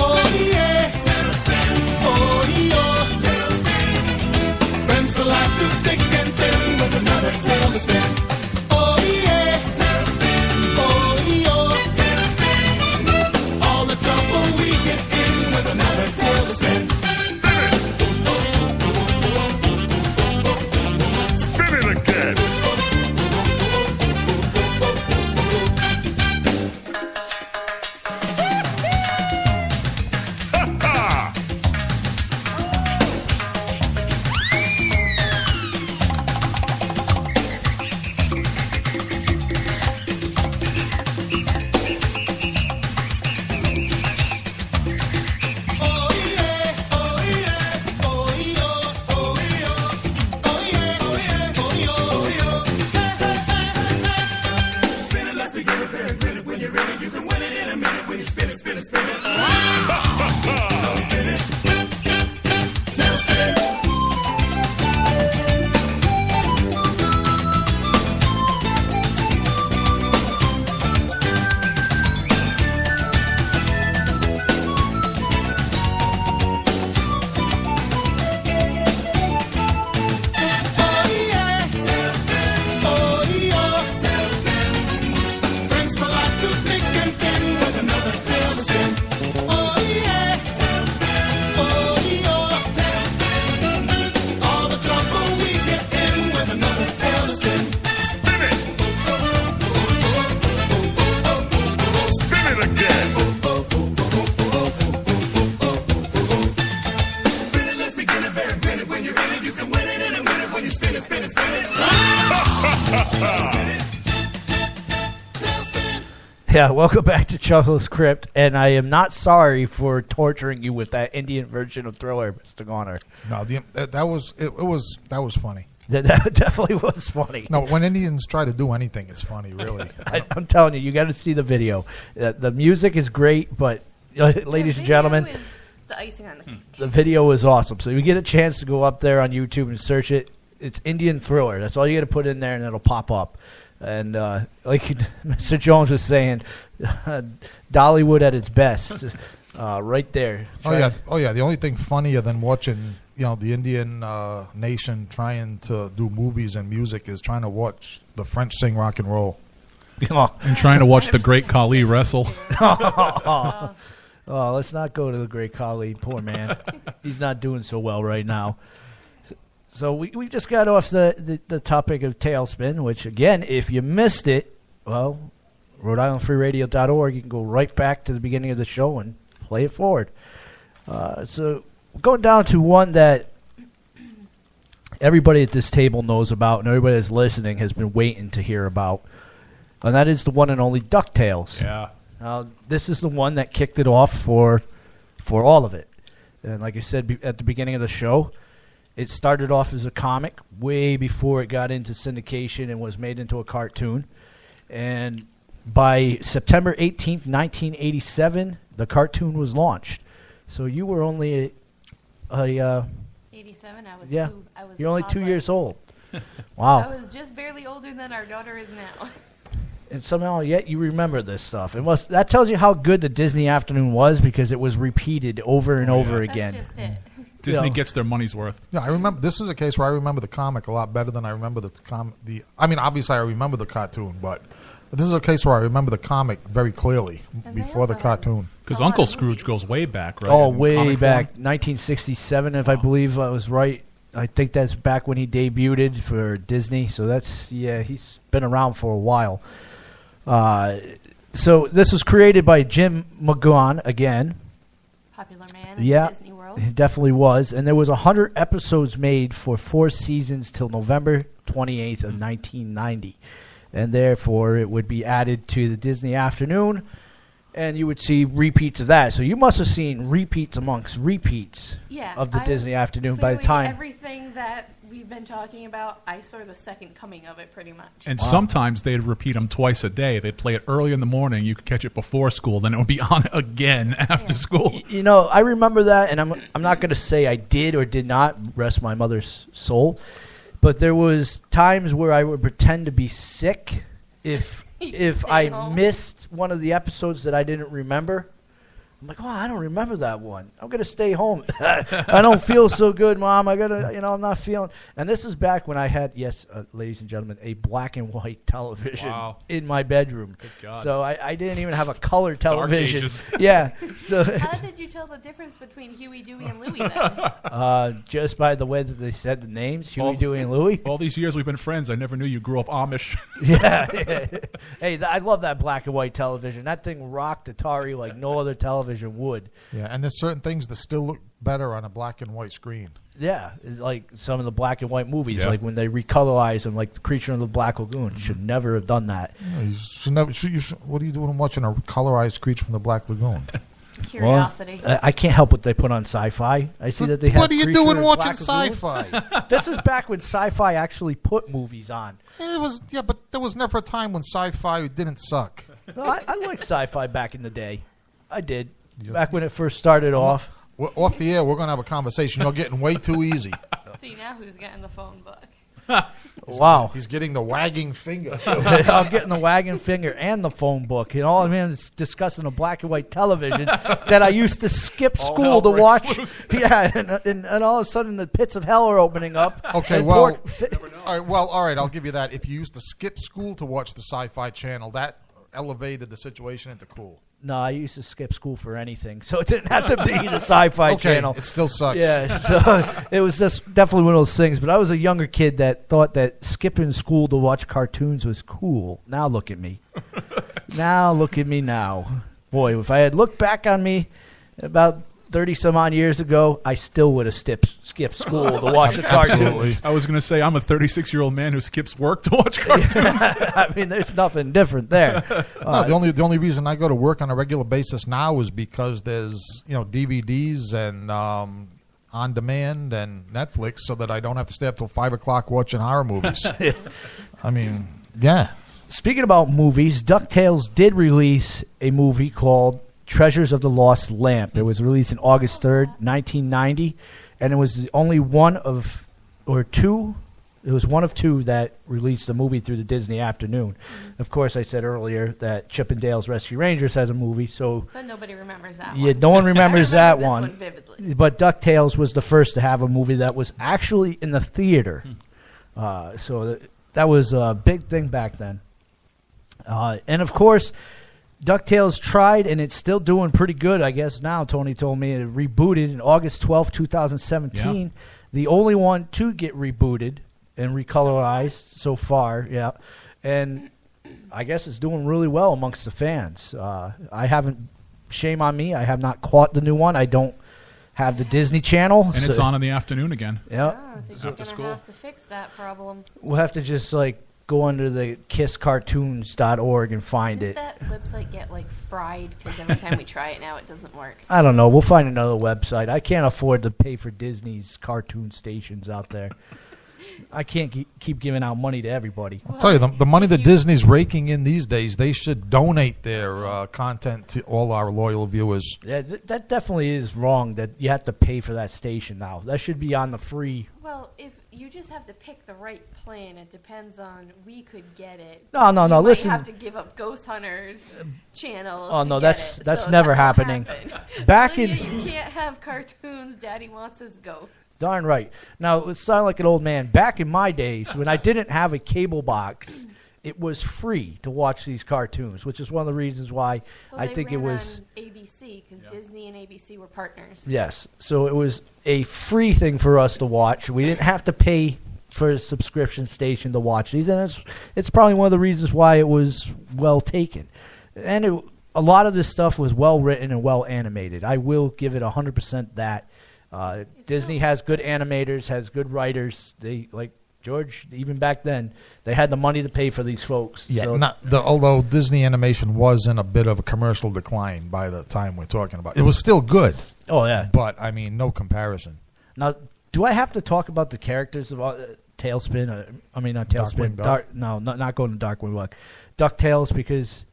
Oh yeah, tailspin. Oh yeah, tailspin. Friends for life through thick and thin with another tail to spin. Oh yeah, tailspin. Oh yeah, tailspin. All the trouble we get in with another tail to spin. Spin it again! Ha-ha! Oh yeah, oh yeah, oh yeah, oh yeah, oh yeah, oh yeah, oh yeah, oh yeah. Spin it, let's begin it, bear and grin it. When you're ready, you can win it in a minute. When you spin it, spin it, spin it. So spin it, tailspin. Oh yeah, tailspin. Oh yeah, tailspin. Friends for life through thick and thin with another tail to spin. Oh yeah, tailspin. Oh yeah, tailspin. All the trouble we get in with another tail to spin. Spin it! Spin it again! Spin it, let's begin it, bear and grin it. When you're in it, you can win it in a minute. When you spin it, spin it, spin it. Tailspin. Yeah, welcome back to Chuckles Crypt, and I am not sorry for torturing you with that Indian version of Thriller, Mr. Garner. No, that was funny. That definitely was funny. No, when Indians try to do anything, it's funny, really. I'm telling you, you got to see the video. The music is great, but ladies and gentlemen, The icing on the cake. the video is awesome. So you get a chance to go up there on YouTube and search it. It's Indian Thriller. That's all you got to put in there, and it'll pop up. And like Mr. Jones was saying, Dollywood at its best, right there. Oh yeah. The only thing funnier than watching, the Indian nation trying to do movies and music is trying to watch the French sing rock and roll. And trying to watch the great Khali wrestle. Oh, let's not go to the great Khali. Poor man. He's not doing so well right now. So we just got off the topic of Tailspin, which, again, if you missed it, well, Rhode-IslandFreeRadio.org, you can go right back to the beginning of the show and play it forward. So going down to one that everybody at this table knows about and everybody that's listening has been waiting to hear about, and that is the one and only DuckTales. Yeah. This is the one that kicked it off for all of it. And like I said at the beginning of the show, it started off as a comic way before it got into syndication and was made into a cartoon. And by September 18th, 1987, the cartoon was launched. So you were only 87. I was yeah, 2. I was you're a only 2 toddler. years old. I Wow. was just barely older than our daughter is now. And somehow yet you remember this stuff. That tells you how good the Disney afternoon was, because it was repeated over and over again. That's just it. Disney gets their money's worth. Yeah, I remember. This is a case where I remember the comic a lot better than I remember I mean, obviously I remember the cartoon, but this is a case where I remember the comic very clearly And they before the also cartoon. Because A lot Uncle of Scrooge movies. goes way back, right? Oh, in way comic back, form? 1967, if I believe I was right. I think that's back when he debuted for Disney. So he's been around for a while. So this was created by Jim McGowan again. Popular man in Yeah, Disney World. it definitely was. And there was 100 episodes made for 4 seasons till November 28th of 1990. And therefore, it would be added to the Disney Afternoon, and you would see repeats of that. So you must have seen repeats amongst repeats Yeah, of the I- Disney Afternoon by the Clearly, time. everything that we've been talking about, I saw the second coming of it pretty much. And sometimes they'd repeat them twice a day. They'd play it early in the morning. You could catch it before school. Then it would be on again after school. You know, I remember that, and I'm not going to say I did or did not, rest my mother's soul, but there was times where I would pretend to be sick if Stay I home. missed one of the episodes that I didn't remember. I'm like, oh, I don't remember that one. I'm going to stay home. I don't feel so good, Mom. I'm not feeling. And this is back when I had, yes, ladies and gentlemen, a black and white television Wow. in my bedroom. Good God. So I didn't even have a color television. ages. Yeah. So How did you tell the difference between Huey, Dewey, and Louie then? just by the way that they said the names, Huey, Well- Dewey, and Louie. All these years we've been friends, I never knew you grew up Amish. Yeah. Hey, I love that black and white television. That thing rocked Atari like no other television would. Yeah, and there's certain things that still look better on a black and white screen. Yeah, it's like some of the black and white movies, Yeah. like when they recolorize them, like the Creature in the Black Lagoon. Should never have done that. What are you doing watching a colorized creature from the Black Lagoon? Curiosity. I can't help what they put on Sci-Fi. I see that they have. What are you Creature in doing the watching Black Lagoon. sci-fi? This is back when Sci-Fi actually put movies on. But there was never a time when sci-fi didn't suck. No, I liked Sci-Fi back in the day. I did. Back when it first started off. We're off the air, we're going to have a conversation. You're getting way too easy. See, now who's getting the phone book? Wow. He's getting the wagging finger. I'm getting the wagging finger and the phone book. And all I'm in is discussing a black and white television that I used to skip All school hell to breaks watch. loose. Yeah, and all of a sudden the pits of hell are opening up. Okay, And well, all right, I'll give you that. If you used to skip school to watch the Sci-Fi Channel, that elevated the situation into cool. No, I used to skip school for anything, so it didn't have to be the Sci-Fi Okay, Channel. it still sucks. Yeah, so it was just definitely one of those things. But I was a younger kid that thought that skipping school to watch cartoons was cool. Now look at me. Now look at me now. Boy, if I had looked back on me about 30-some-odd years ago, I still would have skipped school to watch the cartoons. I was going to say, I'm a 36-year-old man who skips work to watch cartoons. I mean, there's nothing different there. No, the only reason I go to work on a regular basis now is because there's DVDs and on demand and Netflix, so that I don't have to stay up till 5 o'clock watching horror movies. I mean, yeah. Speaking about movies, DuckTales did release a movie called Treasures of the Lost Lamp. It was released on August 3rd, 1990, and it was the only one of two that released the movie through the Disney Afternoon. Of course, I said earlier that Chip and Dale's Rescue Rangers has a movie, so But nobody remembers that yeah, one. no one remembers I that remember this one. vividly. But DuckTales was the first to have a movie that was actually in the theater. So that was a big thing back then. And of course, DuckTales tried, and it's still doing pretty good, I guess now. Tony told me it rebooted in August 12, 2017. Yeah. The only one to get rebooted and recolorized so far, yeah. And I guess it's doing really well amongst the fans. I haven't, shame on me, I have not caught the new one. I don't have the Disney Channel. And it's on in the afternoon again. Yeah. Oh, I think you're After going to school. have to fix that problem. We'll have to just go under the kisscartoons.org and find Didn't it. that website get fried? Because every time we try it now, it doesn't work. I don't know. We'll find another website. I can't afford to pay for Disney's cartoon stations out there. I can't keep giving out money to everybody. I'll tell you, the money that Disney's raking in these days, they should donate their content to all our loyal viewers. Yeah, that definitely is wrong that you have to pay for that station now. That should be on the free. Well, if you just have to pick the right plan, it depends on we could get it. No, You might listen. have to give up Ghost Hunters channel. Oh, to no, get that's it, so never that won't happening. happen. Back Lydia, in- you can't have cartoons. Daddy wants his ghosts. Darn right. Now, it sound like an old man. Back in my days, when I didn't have a cable box, it was free to watch these cartoons, which is one of the reasons why Well, I they think it ran was. on ABC because Disney and ABC were partners. Yes. So it was a free thing for us to watch. We didn't have to pay for a subscription station to watch these, and it's probably one of the reasons why it was well taken. And a lot of this stuff was well written and well animated. I will give it 100% that. Disney has good animators, has good writers. They like George. Even back then, they had the money to pay for these folks. Yeah, so, although Disney animation was in a bit of a commercial decline by the time we're talking about. It was still good. Oh yeah, but I mean, no comparison. Now, do I have to talk about the characters of Tailspin? Not Tailspin. Darkwing Duck. Not going to Darkwing Duck. DuckTales, because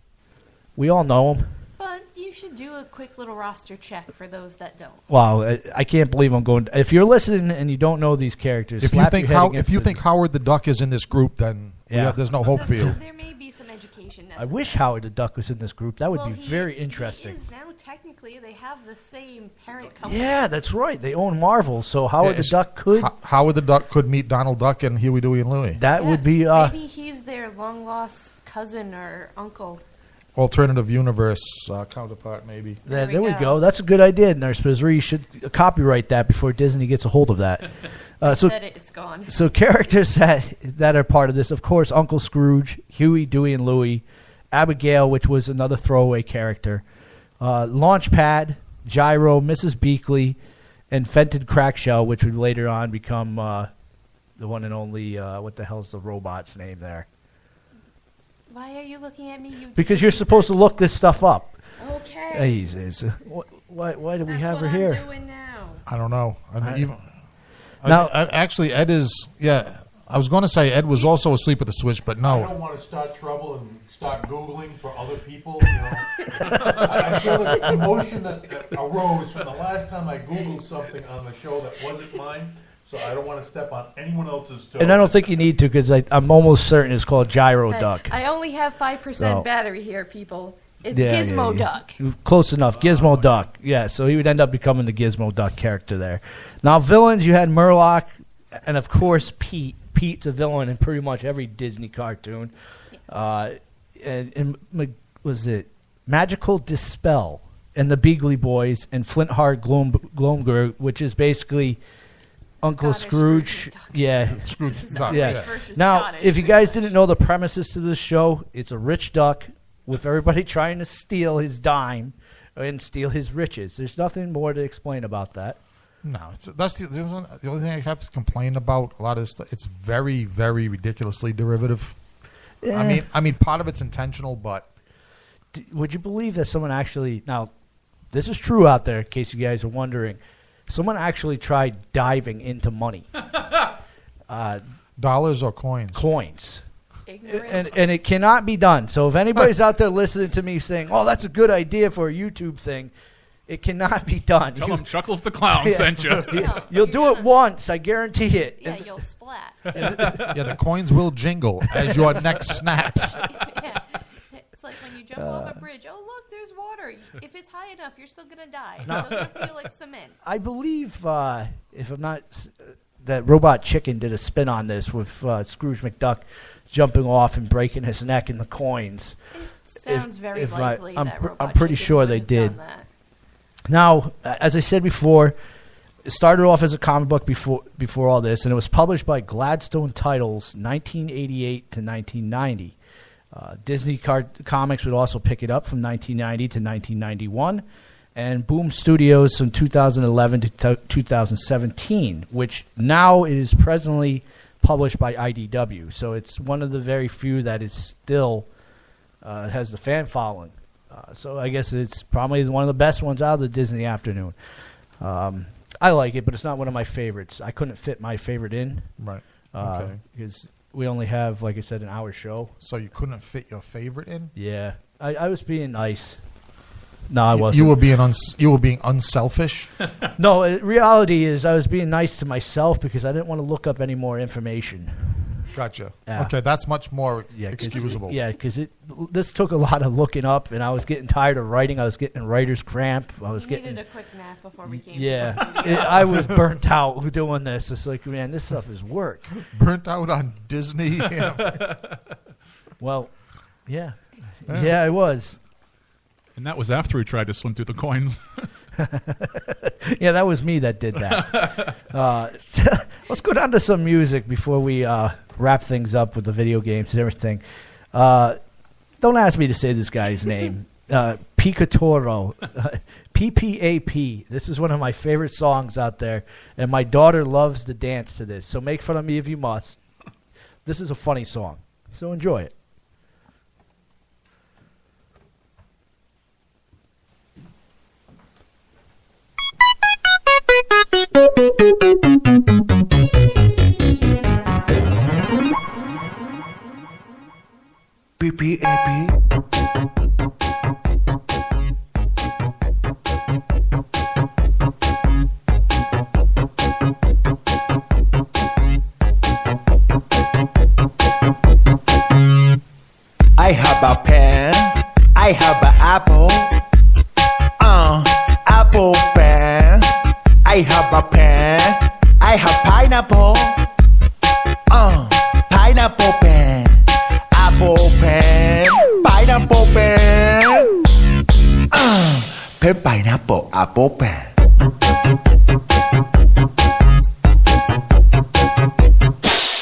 we all know them. But you should do a quick little roster check for those that don't. Wow, I can't believe I'm going. If you're listening and you don't know these characters, If you think Howard the Duck is in this group, then there's no hope for you. There may be some education I necessary. wish Howard the Duck was in this group. That would Well, be very interesting. He is now technically. They have the same parent company. Yeah, that's right. They own Marvel, so Howard the Duck could. Howard the Duck could meet Donald Duck and Huey, Dewey, and Louie. That would be. Maybe he's their long lost cousin or uncle. Alternative universe counterpart, maybe. There we go. That's a good idea, Nurse Misery. You should copyright that before Disney gets a hold of that. It's gone. So characters that are part of this, of course, Uncle Scrooge, Huey, Dewey, and Louie, Abigail, which was another throwaway character, Launchpad, Gyro, Mrs. Beakley, and Fenton Crackshell, which would later on become the one and only, what the hell's the robot's name there? Why are you looking at me? Because you're supposed to look this stuff up. Okay. Jesus. Why do we That's have her what here? I'm doing now. I don't know. Now- Actually, Ed is. Yeah, I was going to say Ed was also asleep at the switch, but I no. don't want to start trouble and start Googling for other people. You know? I feel the emotion that arose from the last time I Googled something on the show that wasn't mine, so I don't want to step on anyone else's toes. And I don't think you need to because I'm almost certain it's called Gyro Duck. I only have 5% So- battery here, people. It's Yeah, Gizmo yeah. Duck. Close enough. Gizmo Duck. Yeah, so he would end up becoming the Gizmo Duck character there. Now, villains, you had Murloc and, of course, Pete. Pete's a villain in pretty much every Disney cartoon. Was it Magical Dispel and the Beagley Boys and Flintheart Glomger, which is basically Uncle Scrooge. Yeah. Scrooge. Yeah. Now, if you guys didn't know the premises to this show, it's a rich duck with everybody trying to steal his dime and steal his riches. There's nothing more to explain about that. No, that's the only thing I have to complain about. A lot of this stuff, it's very, very ridiculously derivative. Yeah. I mean, part of it's intentional, but Would you believe that someone actually... Now, this is true out there, in case you guys are wondering. Someone actually tried diving into money. dollars or coins? Coins. And it cannot be done. So if anybody's out there listening to me saying, oh, that's a good idea for a YouTube thing, it cannot be done. Tell him Chuckles the Clown sent you. You'll do it once, I guarantee it. Yeah, you'll splat. Yeah, the coins will jingle as your neck snaps. Yeah. It's like when you jump off a bridge. Oh, look, there's water. If it's high enough, you're still going to die. You're still going to feel like cement. I believe, if I'm not... that Robot Chicken did a spin on this with Scrooge McDuck jumping off and breaking his neck in the coins. Sounds very likely that Robot I'm pretty Chicken sure would they have did. done that. Now, as I said before, it started off as a comic book before all this, and it was published by Gladstone Titles 1988 to 1990. Disney Comics would also pick it up from 1990 to 1991, and Boom Studios from 2011 to 2017, which now is presently published by IDW. So it's one of the very few that is still has the fan following. So I guess it's probably one of the best ones out of the Disney afternoon. I like it, but it's not one of my favorites. I couldn't fit my favorite in. Right. Okay. Because we only have, like I said, an hour show. So you couldn't fit your favorite in? Yeah. I was being nice. No, I wasn't. You were being unselfish? No, reality is I was being nice to myself because I didn't want to look up any more information. Gotcha. Yeah. Okay, that's much more 'cause excusable. because this took a lot of looking up, and I was getting tired of writing. I was getting writer's cramp. I was We getting needed a quick nap before we came to yeah. the studio. I was burnt out doing this. It's like, man, this stuff is work. Burnt out on Disney. Well, yeah, I was. And that was after he tried to swim through the coins. Yeah, that was me that did that. Let's go down to some music before we wrap things up with the video games and everything. don't ask me to say this guy's name. Picatoro. PPAP. This is one of my favorite songs out there, and my daughter loves to dance to this. So make fun of me if you must. This is a funny song, so enjoy it. PPAP. I have a pen, I have an apple, apple pen. I have a pen, I have pineapple, pineapple pen, apple pen, pineapple pen, pen pineapple apple pen.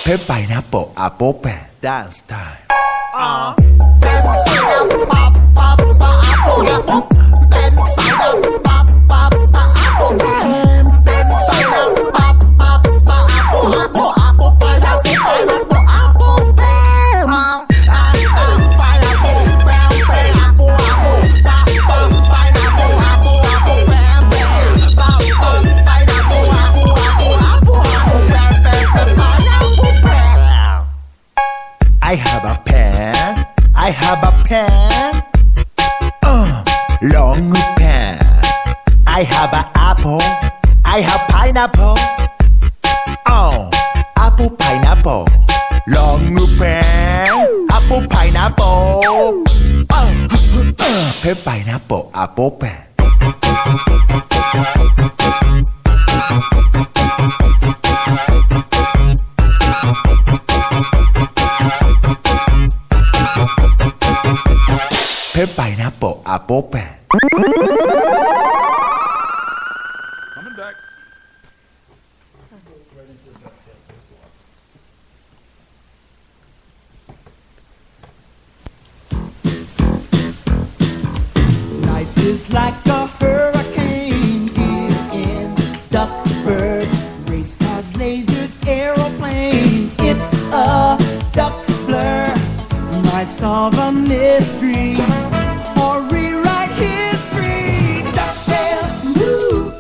Pen pineapple apple pen. Dance time. I have a pen, I have a pen, long pen. I have an apple, I have pineapple, apple pineapple, long pen, apple pineapple, pen pineapple apple pen. Pen pineapple apple pen. Coming back. Life is like a hurricane here in Duckburg. Race cars, lasers, aeroplanes. It's a duck blur. Might solve a mystery or rewrite history. DuckTales, woo!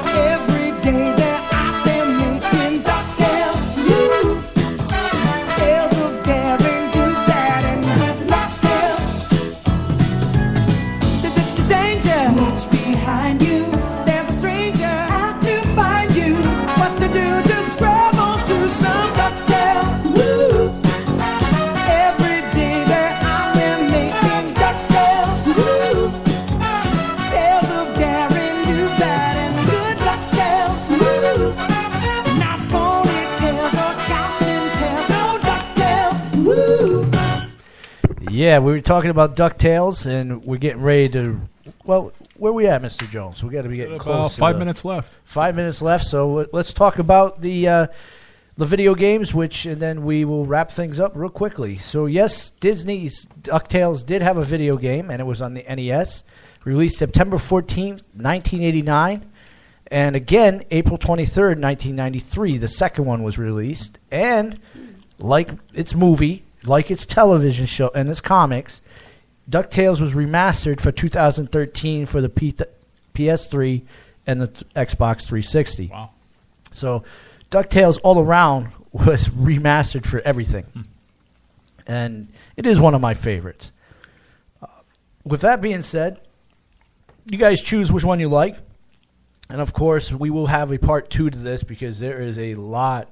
Every day they're out there making DuckTales, woo! Tales of daring, do that, and good luck tales. The danger, watch behind you. There's a stranger out to find you. What to do? Just grab onto some DuckTales, woo! Every day they're out there making DuckTales, woo! Tales of daring, do that, and good DuckTales, woo! Not ponytails or captain tails, no DuckTales, woo! Yeah, we were talking about DuckTales, and we're getting ready to. Well, where we at, Mr. Jones? We got to be getting close. 5 minutes left. 5 minutes left. So let's talk about the video games, and then we will wrap things up real quickly. So yes, Disney's DuckTales did have a video game, and it was on the NES, released September 14th, 1989, and again April 23rd, 1993. The second one was released, and like its movie, like its television show, and its comics, DuckTales was remastered for 2013 for the PS3 and the Xbox 360. Wow. So DuckTales all around was remastered for everything. And it is one of my favorites. With that being said, you guys choose which one you like. And of course, we will have a part 2 to this because there is a lot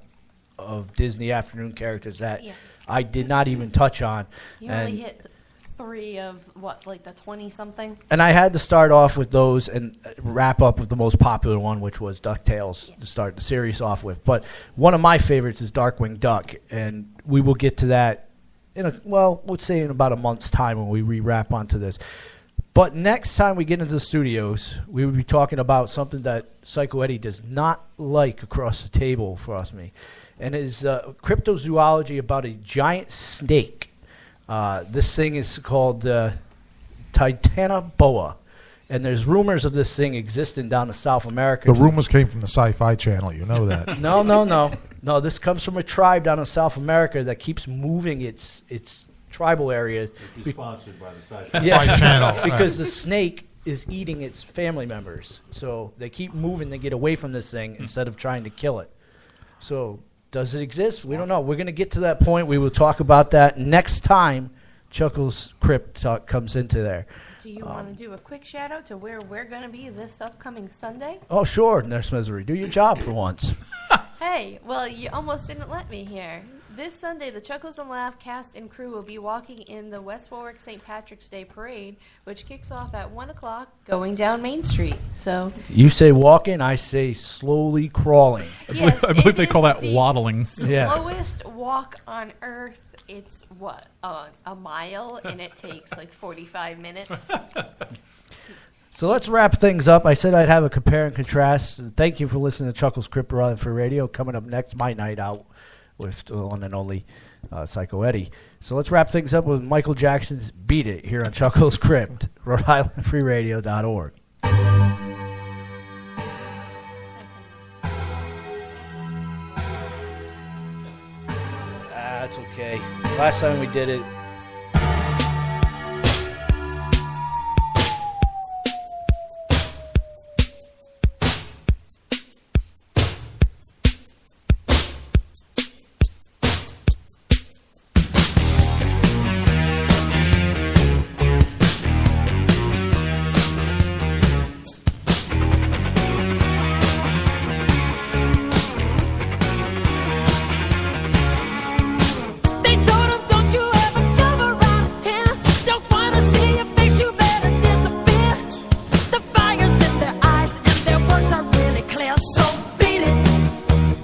of Disney afternoon characters that Yes. I did not even touch on. You only hit 3 of what, like the 20-something? And I had to start off with those and wrap up with the most popular one, which was DuckTales, to start the series off with. But one of my favorites is Darkwing Duck, and we will get to that let's say in about a month's time when we re-wrap onto this. But next time we get into the studios, we will be talking about something that Psycho Eddie does not like across the table for us, and is cryptozoology about a giant snake This thing is called Titanoboa, and there's rumors of this thing existing down in South America. The rumors came from the Sci-Fi Channel. You know that. No. This comes from a tribe down in South America that keeps moving its tribal area. Which is sponsored by the Sci-Fi Channel. Because the snake is eating its family members. So they keep moving to get away from this thing instead of trying to kill it. So does it exist? We don't know. We're going to get to that point. We will talk about that next time Chuckles Crypt Talk comes into there. Do you want to do a quick shout out to where we're going to be this upcoming Sunday? Oh, sure, Nurse Misery. Do your job for once. Hey, well, you almost didn't let me here. This Sunday, the Chuckles and Laugh cast and crew will be walking in the West Warwick St. Patrick's Day Parade, which kicks off at 1 o'clock going down Main Street. So You say walking, I say slowly crawling. yes, I believe it they is call that the waddling. Yeah. slowest walk on Earth. It's, a mile, and it takes like 45 minutes. So let's wrap things up. I said I'd have a compare and contrast. Thank you for listening to Chuckles Crypt Run for Radio. Coming up next, my night out with the one and only Psycho Eddie. So let's wrap things up with Michael Jackson's Beat It here on Chuckles Crypt, Rhode That's okay. Last time we did it, They told him, don't you ever come around here. Don't wanna see your face, you better disappear. The fire's in their eyes and their words are really clear. So beat it,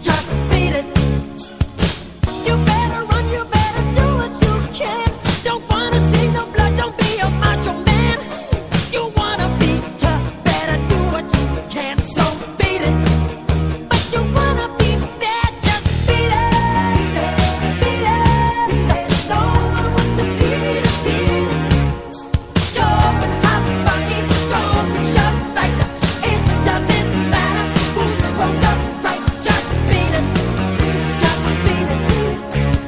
just beat it. You better run, you better do what you can. Don't wanna see no blood, don't be a macho man. You wanna be tough, better do what you can. So beat it, but you wanna be bad, just beat it. Beat it. No one wants to beat it, beat it. Showing how funky, strong is your fighter. It doesn't matter who's wrong or right. Just beat it, just beat it,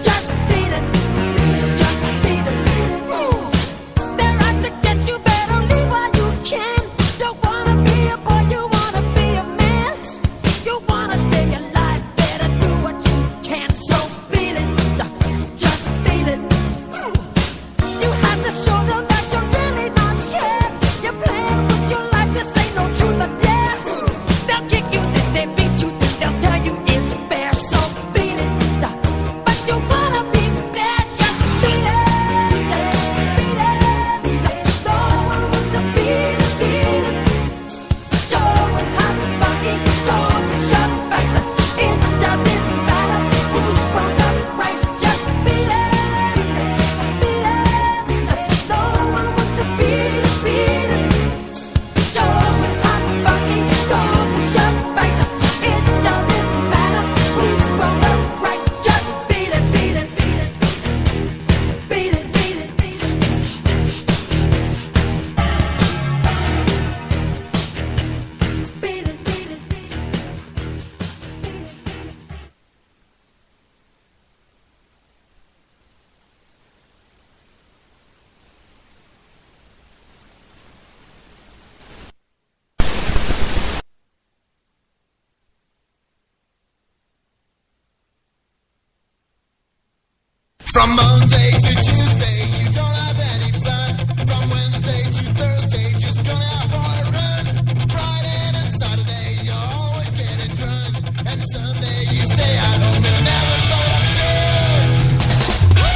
just beat it, just beat it. They're out to get you, better leave while you can. Don't wanna be a boy, you wanna be a man. You wanna stay alive, better do what you can. So beat it, just beat it. You have to show them that you're really not scared. You're playing with your life, this ain't no truth or dare. They'll kick you, then they beat you, then they'll tell you it's fair. So beat it, but you wanna be bad, just beat it. Beat it, no one wants to beat it, beat it. Showing how funky, strong is your fighter. It doesn't matter who's wrong or right. Just beat it, beat it. No one wants to beat it, beat it. Showing how funky, strong is your fighter. It doesn't matter who's wrong or right. Just beat it, beat it, beat it, beat it, beat it, beat it. Beat it, beat it, beat it. From Monday to Tuesday, you don't have any fun. From Wednesday to Thursday, just gonna have a run. Friday and Saturday, you're always getting drunk. And Sunday, you stay at home and never go to church.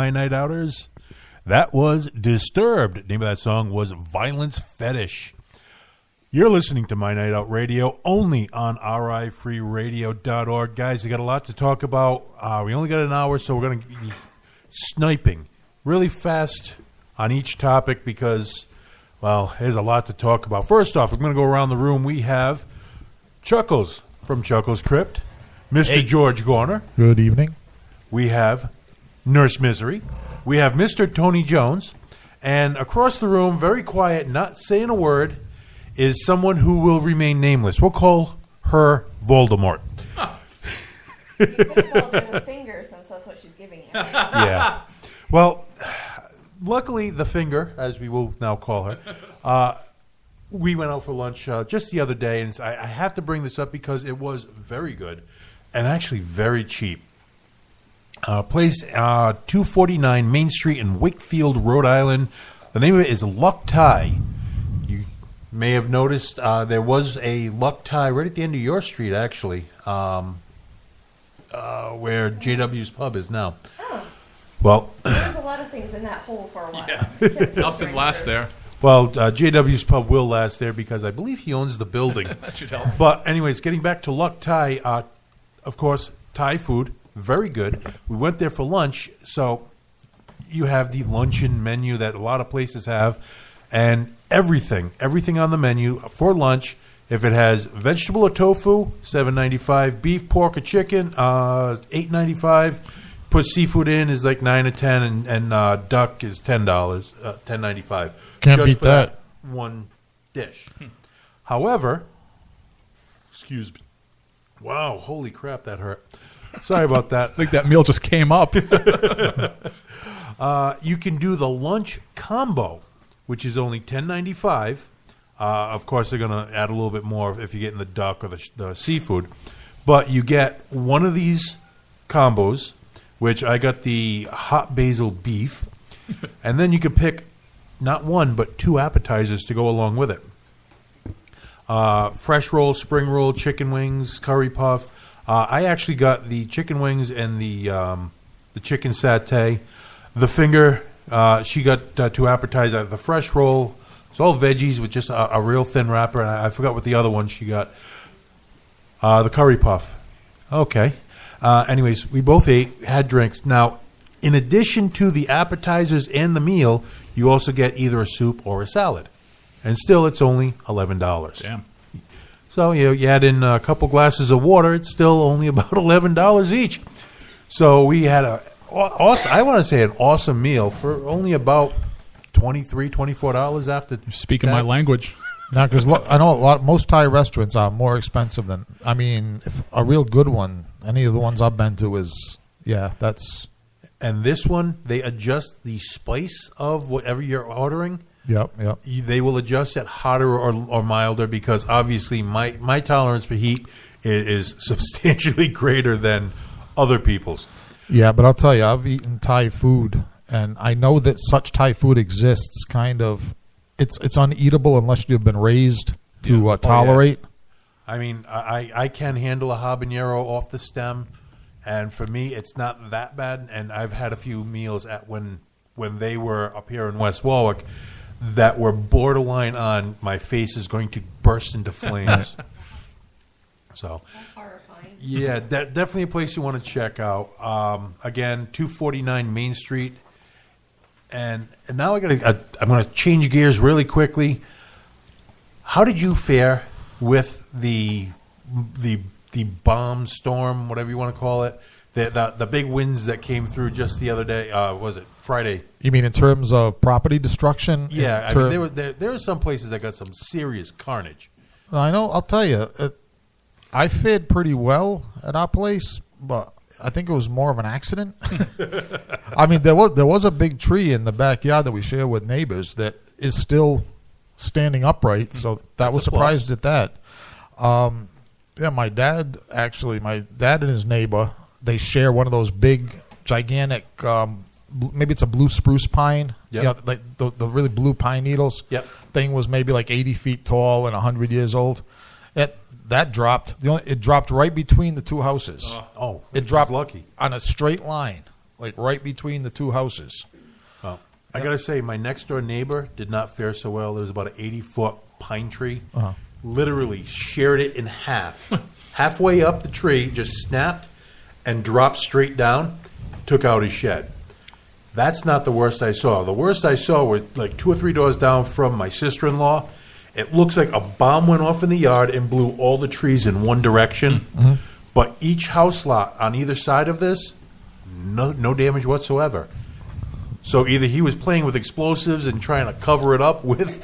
my Night Outers? That was Disturbed. The name of that song was Violence Fetish. You're listening to My Night Out Radio only on RIFreeRadio.org. Guys, we got a lot to talk about. We only got an hour, so we're going to be sniping really fast on each topic because, well, there's a lot to talk about. First off, we're going to go around the room. We have Chuckles from Chuckles Crypt, Mr. George Gorner. Good evening. We have Nurse Misery. We have Mr. Tony Jones. And across the room, very quiet, not saying a word, is someone who will remain nameless. We'll call her Voldemort. You could have called her the finger since that's what she's giving you. Yeah. Well, luckily, the finger, as we will now call her, we went out for lunch just the other day, and I have to bring this up because it was very good and actually very cheap. Place 249 Main Street in Wakefield, Rhode Island. The name of it is Luck Thai. You may have noticed there was a Luck Thai right at the end of your street, actually, where JW's Pub is now. Oh. Well, There's a lot of things in that hole for a while. Yeah. Nothing lasts there. Well, JW's Pub will last there because I believe he owns the building. That should help. But anyways, getting back to Luck Thai, of course, Thai food, very good. We went there for lunch, so you have the luncheon menu that a lot of places have, and everything on the menu for lunch. If it has vegetable or tofu, $7.95. Beef, pork, or chicken, $8.95. Put seafood in is like $9 or $10, and duck is $10, $10.95. Can't just beat for that. one dish. However, excuse me. Wow, holy crap, that hurt. Sorry about that. I think that meal just came up. You can do the lunch combo, which is only $10.95. Of course, they're going to add a little bit more if you're getting the duck or the seafood. But you get one of these combos, which I got the hot basil beef, and then you can pick not one but two appetizers to go along with it. Fresh roll, spring roll, chicken wings, curry puff. I actually got the chicken wings and the chicken satay. The finger, she got two appetizers. The fresh roll, it's all veggies with just a real thin wrapper. And I forgot what the other one she got. The curry puff. Okay. Anyways, we both had drinks. Now, in addition to the appetizers and the meal, you also get either a soup or a salad. And still, it's only $11. Damn. So you add in a couple glasses of water, it's still only about $11 each. So we had I want to say an awesome meal for only about $23, $24 after. Speaking my language. Now, because I know most Thai restaurants are more expensive than. I mean, if a real good one, any of the ones I've been to is, that's. And this one, they adjust the spice of whatever you're ordering. Yep. They will adjust it hotter or milder because obviously my tolerance for heat is substantially greater than other people's. Yeah, but I'll tell you, I've eaten Thai food, and I know that such Thai food exists. Kind of, it's uneatable unless you've been raised to tolerate. I mean, I can handle a habanero off the stem, and for me, it's not that bad. And I've had a few meals when they were up here in West Warwick that were borderline on my face is going to burst into flames. So, That's horrifying. Yeah, definitely a place you want to check out. Again, 249 Main Street. And now I'm going to change gears really quickly. How did you fare with the bomb storm, whatever you want to call it? The big winds that came through just the other day, was it Friday? You mean in terms of property destruction? Yeah, I mean, there were some places that got some serious carnage. I know. I'll tell you, I fared pretty well at our place, but I think it was more of an accident. I mean, there was a big tree in the backyard that we share with neighbors that is still standing upright, so that was surprised at that. My dad and his neighbor, they share one of those big, gigantic, maybe it's a blue spruce pine. Yep. Like the really blue pine needles. Yep. Thing was maybe like 80 feet tall and 100 years old. That dropped. It dropped right between the two houses. Oh, it dropped lucky on a straight line. like right between the two houses. Well, I got to say, my next door neighbor did not fare so well. There was about an 80-foot pine tree. Literally shared it in half. Halfway up the tree, just snapped and dropped straight down, took out his shed. That's not the worst I saw. The worst I saw was like 2 or 3 doors down from my sister-in-law. It looks like a bomb went off in the yard and blew all the trees in one direction. But each house lot on either side of this, no damage whatsoever. So either he was playing with explosives and trying to cover it up with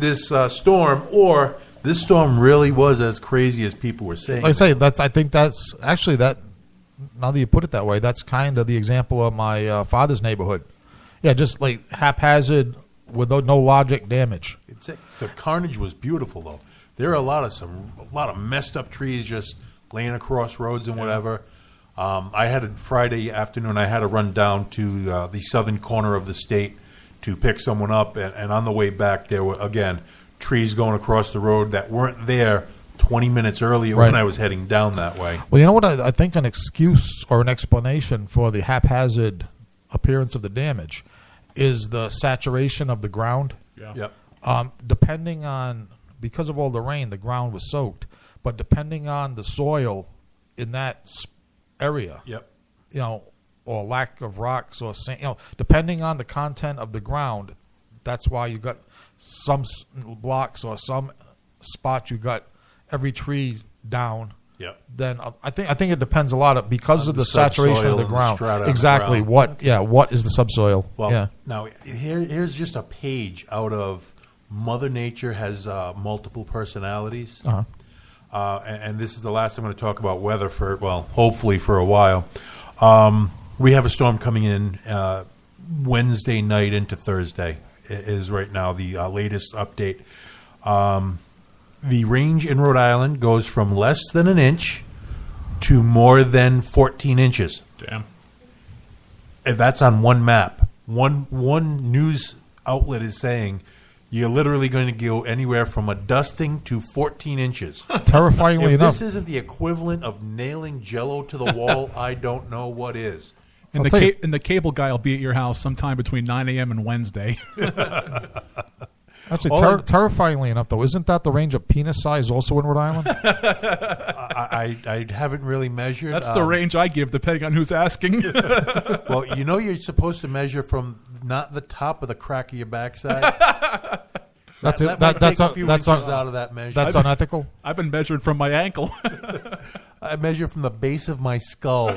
this storm, or this storm really was as crazy as people were saying. Like I say, I think that's actually that. Now that you put it that way, that's kind of the example of my father's neighborhood. Yeah, just like haphazard with no logic damage. The carnage was beautiful, though. There are a lot of messed up trees just laying across roads and whatever. I had a Friday afternoon. I had to run down to the southern corner of the state to pick someone up, and on the way back, there were again trees going across the road that weren't there 20 minutes earlier when I was heading down that way. Well, you know what? I think an excuse or an explanation for the haphazard appearance of the damage is the saturation of the ground. Yeah. Yep. Depending on, because of all the rain, the ground was soaked. But depending on the soil in that area, or lack of rocks or sand, depending on the content of the ground, that's why you got some blocks or some spots you got every tree down. Yep. Then I think it depends a lot because of the saturation of the ground. Exactly. What is the subsoil? Well, now here's just a page out of Mother Nature has multiple personalities. And this is the last I'm going to talk about weather for, hopefully for a while. We have a storm coming in Wednesday night into Thursday is right now the latest update. The range in Rhode Island goes from less than an inch to more than 14 inches. Damn. And that's on one map. One news outlet is saying you're literally going to go anywhere from a dusting to 14 inches. Terrifyingly if enough. This isn't the equivalent of nailing Jell-O to the wall, I don't know what is. And the cable guy will be at your house sometime between 9 a.m. and Wednesday. Actually, terrifyingly enough, though, isn't that the range of penis size also in Rhode Island? I haven't really measured. That's the range I give, depending on who's asking. Well, you're supposed to measure from not the top of the crack of your backside. That's a few inches out of that measure. That's unethical. I've been measured from my ankle. I measure from the base of my skull.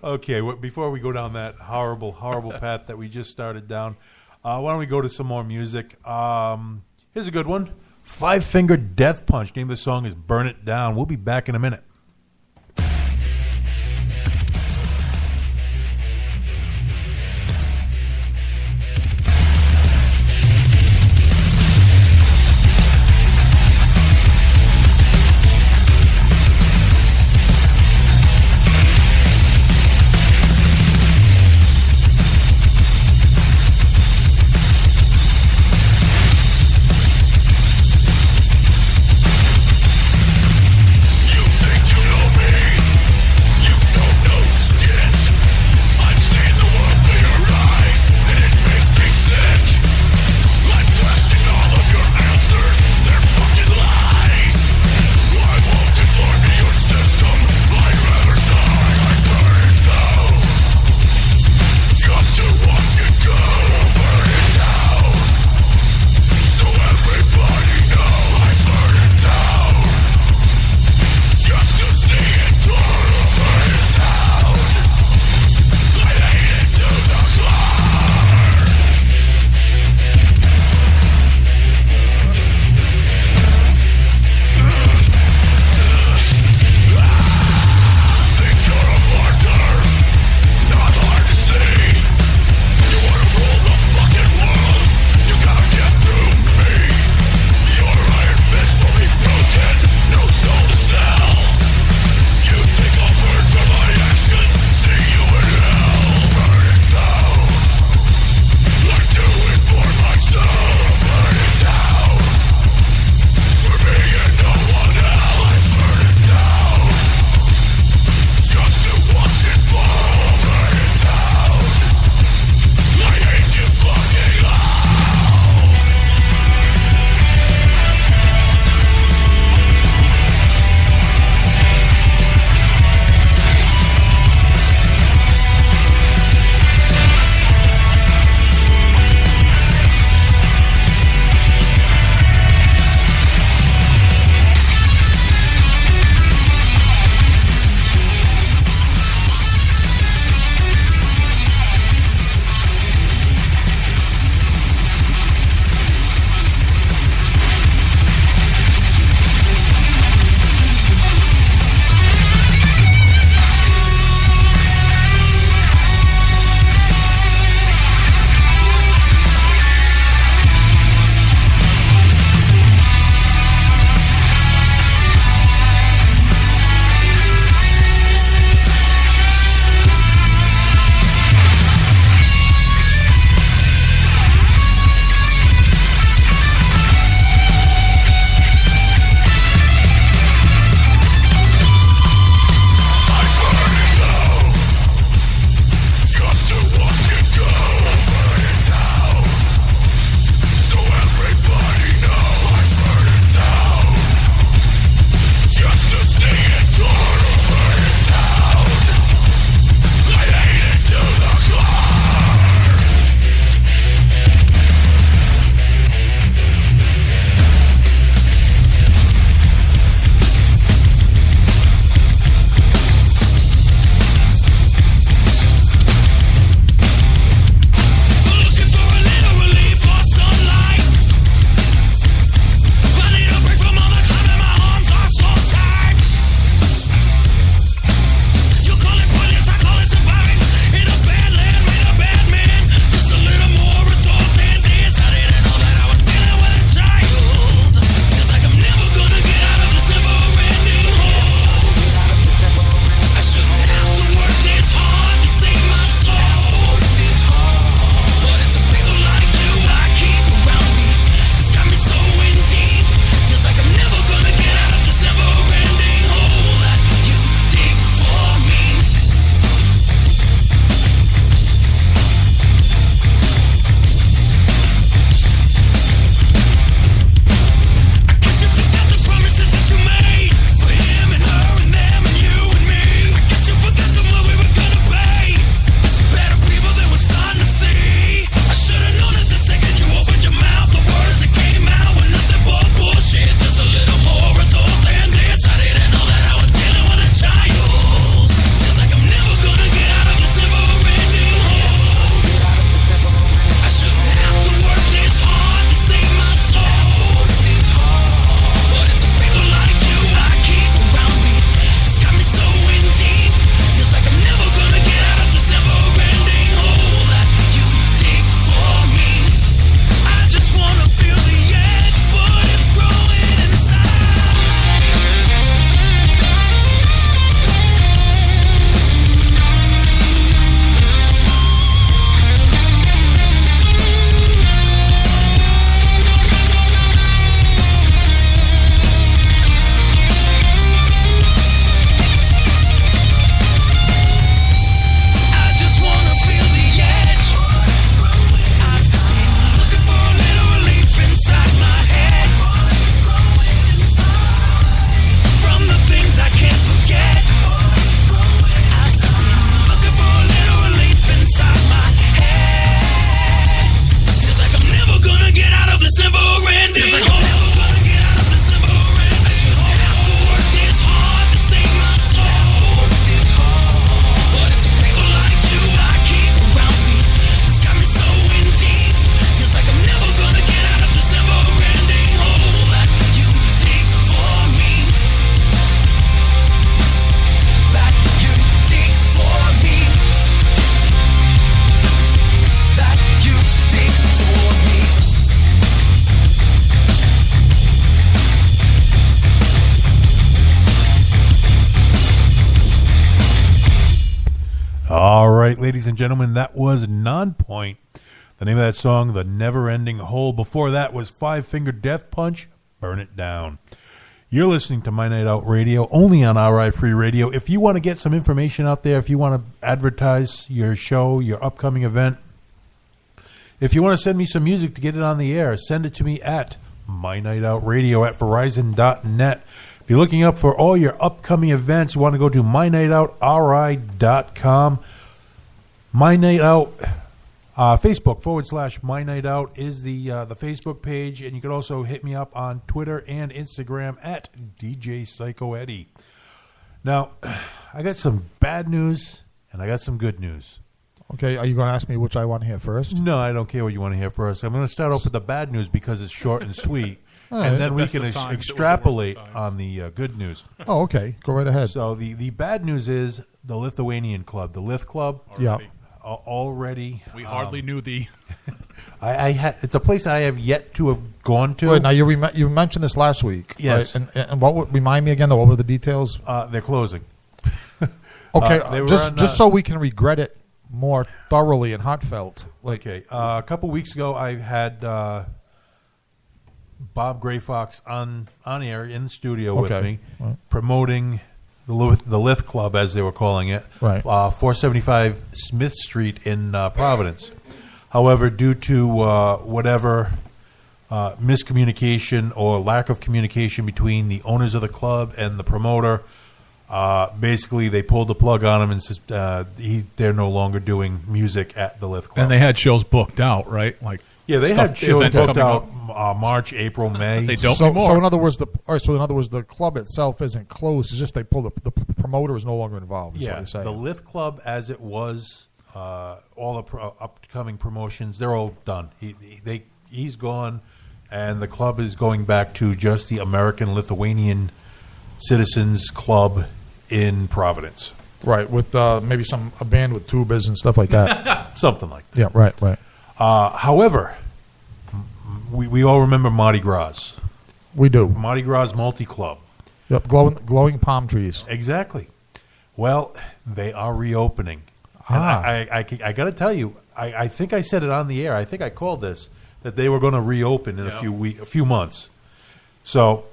Okay, before we go down that horrible, horrible path that we just started down, why don't we go to some more music? Here's a good one. Five Finger Death Punch. Name of the song is Burn It Down. We'll be back in a minute. You think right, ladies and gentlemen, that was Nonpoint. The name of that song, The Never Ending Hole. Before that was Five Finger Death Punch, Burn It Down. You're listening to My Night Out Radio, only on RI Free Radio. If you want to get some information out there, if you want to advertise your show, your upcoming event, if you want to send me some music to get it on the air, send it to me at mynightoutradio@verizon.net. If you're looking up for all your upcoming events, you want to go to mynightoutri.com. My Night Out, Facebook / My Night Out is the Facebook page, and you can also hit me up on Twitter and Instagram at DJ Psycho Eddie. Now, I got some bad news and I got some good news. Okay, are you going to ask me which I want to hear first? No, I don't care what you want to hear first. I'm going to start off with the bad news because it's short and sweet, right. and then we Best can of times. extrapolate on the good news. Oh, okay. Go right ahead. So the bad news is the Lithuanian club, the Lith Club. Yeah. Already, We hardly knew the. it's a place I have yet to have gone to. Wait, now you mentioned this last week. Yes. Right? And what would remind me again? What were the details? They're closing. Okay, they were just on, so we can regret it more thoroughly and heartfelt. Okay, a couple weeks ago, I had Bob Gray Fox on air in the studio with me, right. promoting the Lith Club, as they were calling it, right. 475 Smith Street in Providence. However, due to whatever miscommunication or lack of communication between the owners of the club and the promoter, basically they pulled the plug on him and said they're no longer doing music at the Lith Club. And they had shows booked out, right? Like yeah, they stuff- had shows events booked coming out up. March, April, May. They don't So anymore. in other words, the club itself isn't closed. It's just they pulled the promoter is no longer involved. Is what Yeah, you're saying. the Lith Club as it was, all the upcoming promotions, they're all done. He's gone, and the club is going back to just the American Lithuanian Citizens Club in Providence. Right, with maybe a band with tubas and stuff like that. Something like that. Yeah, right. However, we all remember Mardi Gras. We do. Mardi Gras Multi-Club. Yep, glowing palm trees. Exactly. Well, they are reopening. Ah. And I got to tell you, I think I said it on the air. I think I called this, that they were going to reopen in a few months. So,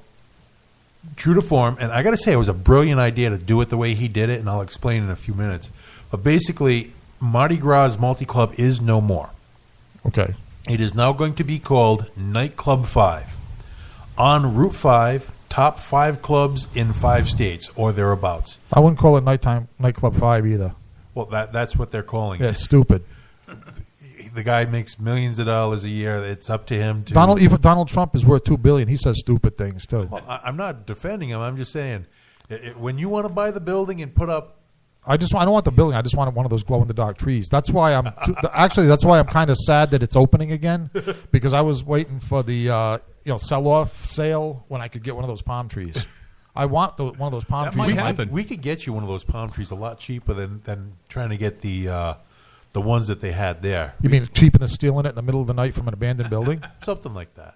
true to form, and I got to say, it was a brilliant idea to do it the way he did it, and I'll explain in a few minutes. But basically, Mardi Gras Multi-Club is no more. Okay. It is now going to be called Nightclub 5. On Route 5, top 5 clubs in 5 states or thereabouts. I wouldn't call it nightclub 5 either. Well, that's what they're calling Yeah, it. it's stupid. The guy makes millions of dollars a year. It's up to him to... Even Donald Trump is worth $2 billion. He says stupid things too. Well, I'm not defending him. I'm just saying, when you want to buy the building and put up... I don't want the building. I just want one of those glow in the dark trees. That's why that's why I'm kind of sad that it's opening again, because I was waiting for the sell off sale when I could get one of those palm trees. I want one of those palm That trees. might happen. We could get you one of those palm trees a lot cheaper than trying to get the ones that they had there. You mean cheaper than stealing it in the middle of the night from an abandoned building? Something like that.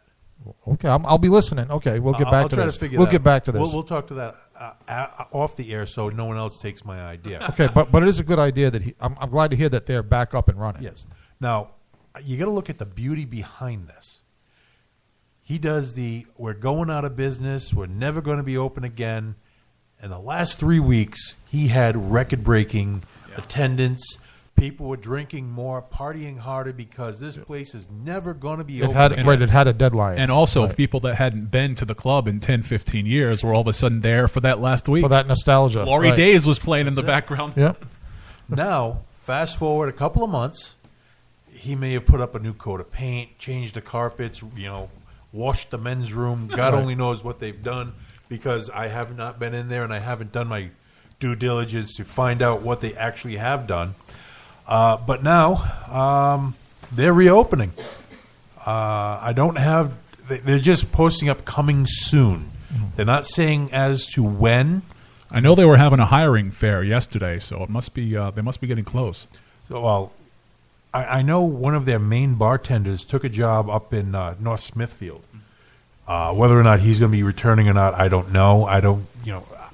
Okay, I'll be listening. Okay, we'll get back I'll to try this. to figure We'll that get out. back to this. We'll talk to that off the air, so no one else takes my idea. Okay, but it is a good idea that I'm glad to hear that they're back up and running. Yes. Now, you got to look at the beauty behind this. He does we're going out of business, we're never going to be open again. In the last 3 weeks, he had record-breaking attendance. People were drinking more, partying harder, because this place is never going to be open again. It had a deadline. And also, Right. people that hadn't been to the club in 10, 15 years were all of a sudden there for that last week. For that nostalgia. Laurie Right. Days was playing in the background. Yep. Now, fast forward a couple of months, he may have put up a new coat of paint, changed the carpets, washed the men's room. God Right. only knows what they've done, because I have not been in there and I haven't done my due diligence to find out what they actually have done. But now they're reopening. I don't have. They're just posting up coming soon. They're not saying as to when. I know they were having a hiring fair yesterday, so it must be they must be getting close. So, well, I know one of their main bartenders took a job up in North Smithfield. Whether or not he's going to be returning or not, I don't know.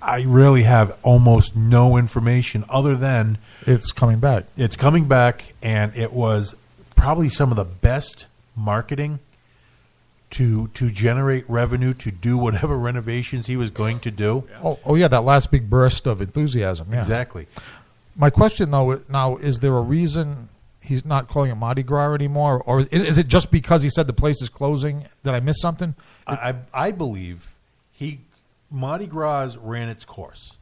I really have almost no information other than It's coming back. it's coming back, and it was probably some of the best marketing to generate revenue to do whatever renovations he was going to do. Oh yeah, that last big burst of enthusiasm. Yeah. Exactly. My question though now is there a reason he's not calling it Mardi Gras anymore, or is it just because he said the place is closing? Did I miss something? I believe Mardi Gras ran its course.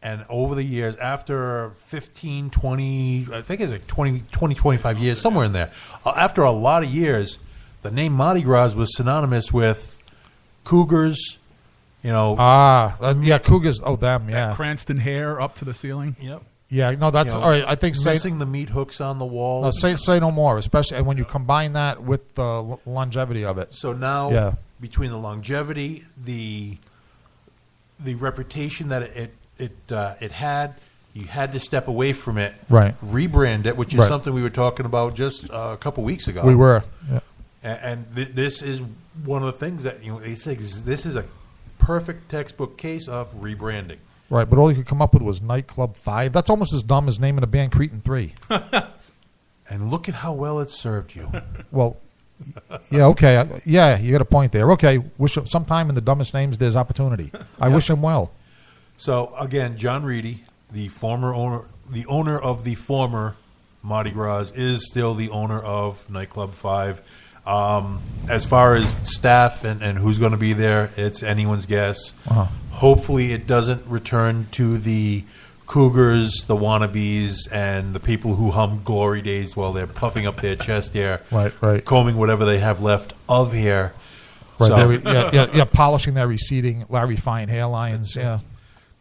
And over the years, after 15, 20, I think it's like 20, 25 years, somewhere in there, after a lot of years, the name Mardi Gras was synonymous with cougars, yeah, Cougars. Oh, them, yeah. Cranston hair up to the ceiling. Yep. Yeah, no, that's all right. I think missing the meat hooks on the wall. No, say no more, especially and when you combine that with the longevity of it. So now, between the longevity, the reputation that it had, you had to step away from it, right? Rebrand it, which is something we were talking about just a couple weeks ago. We were, yeah. And this is one of the things that they say this is a perfect textbook case of rebranding. Right, but all you could come up with was Nightclub 5. That's almost as dumb as naming a band Cretin 3. And look at how well it served you. Well, yeah, okay. Yeah, you got a point there. Okay, sometime in the dumbest names there's opportunity. I wish him well. So, again, John Reedy, the owner of the former Mardi Gras, is still the owner of Nightclub 5. As far as staff and who's going to be there, it's anyone's guess. Uh-huh. Hopefully it doesn't return to the cougars, the wannabes, and the people who hum Glory Days while they're puffing up their chest hair, right. combing whatever they have left of hair. Right, So, polishing their receding Larry Fine hairlines, yeah.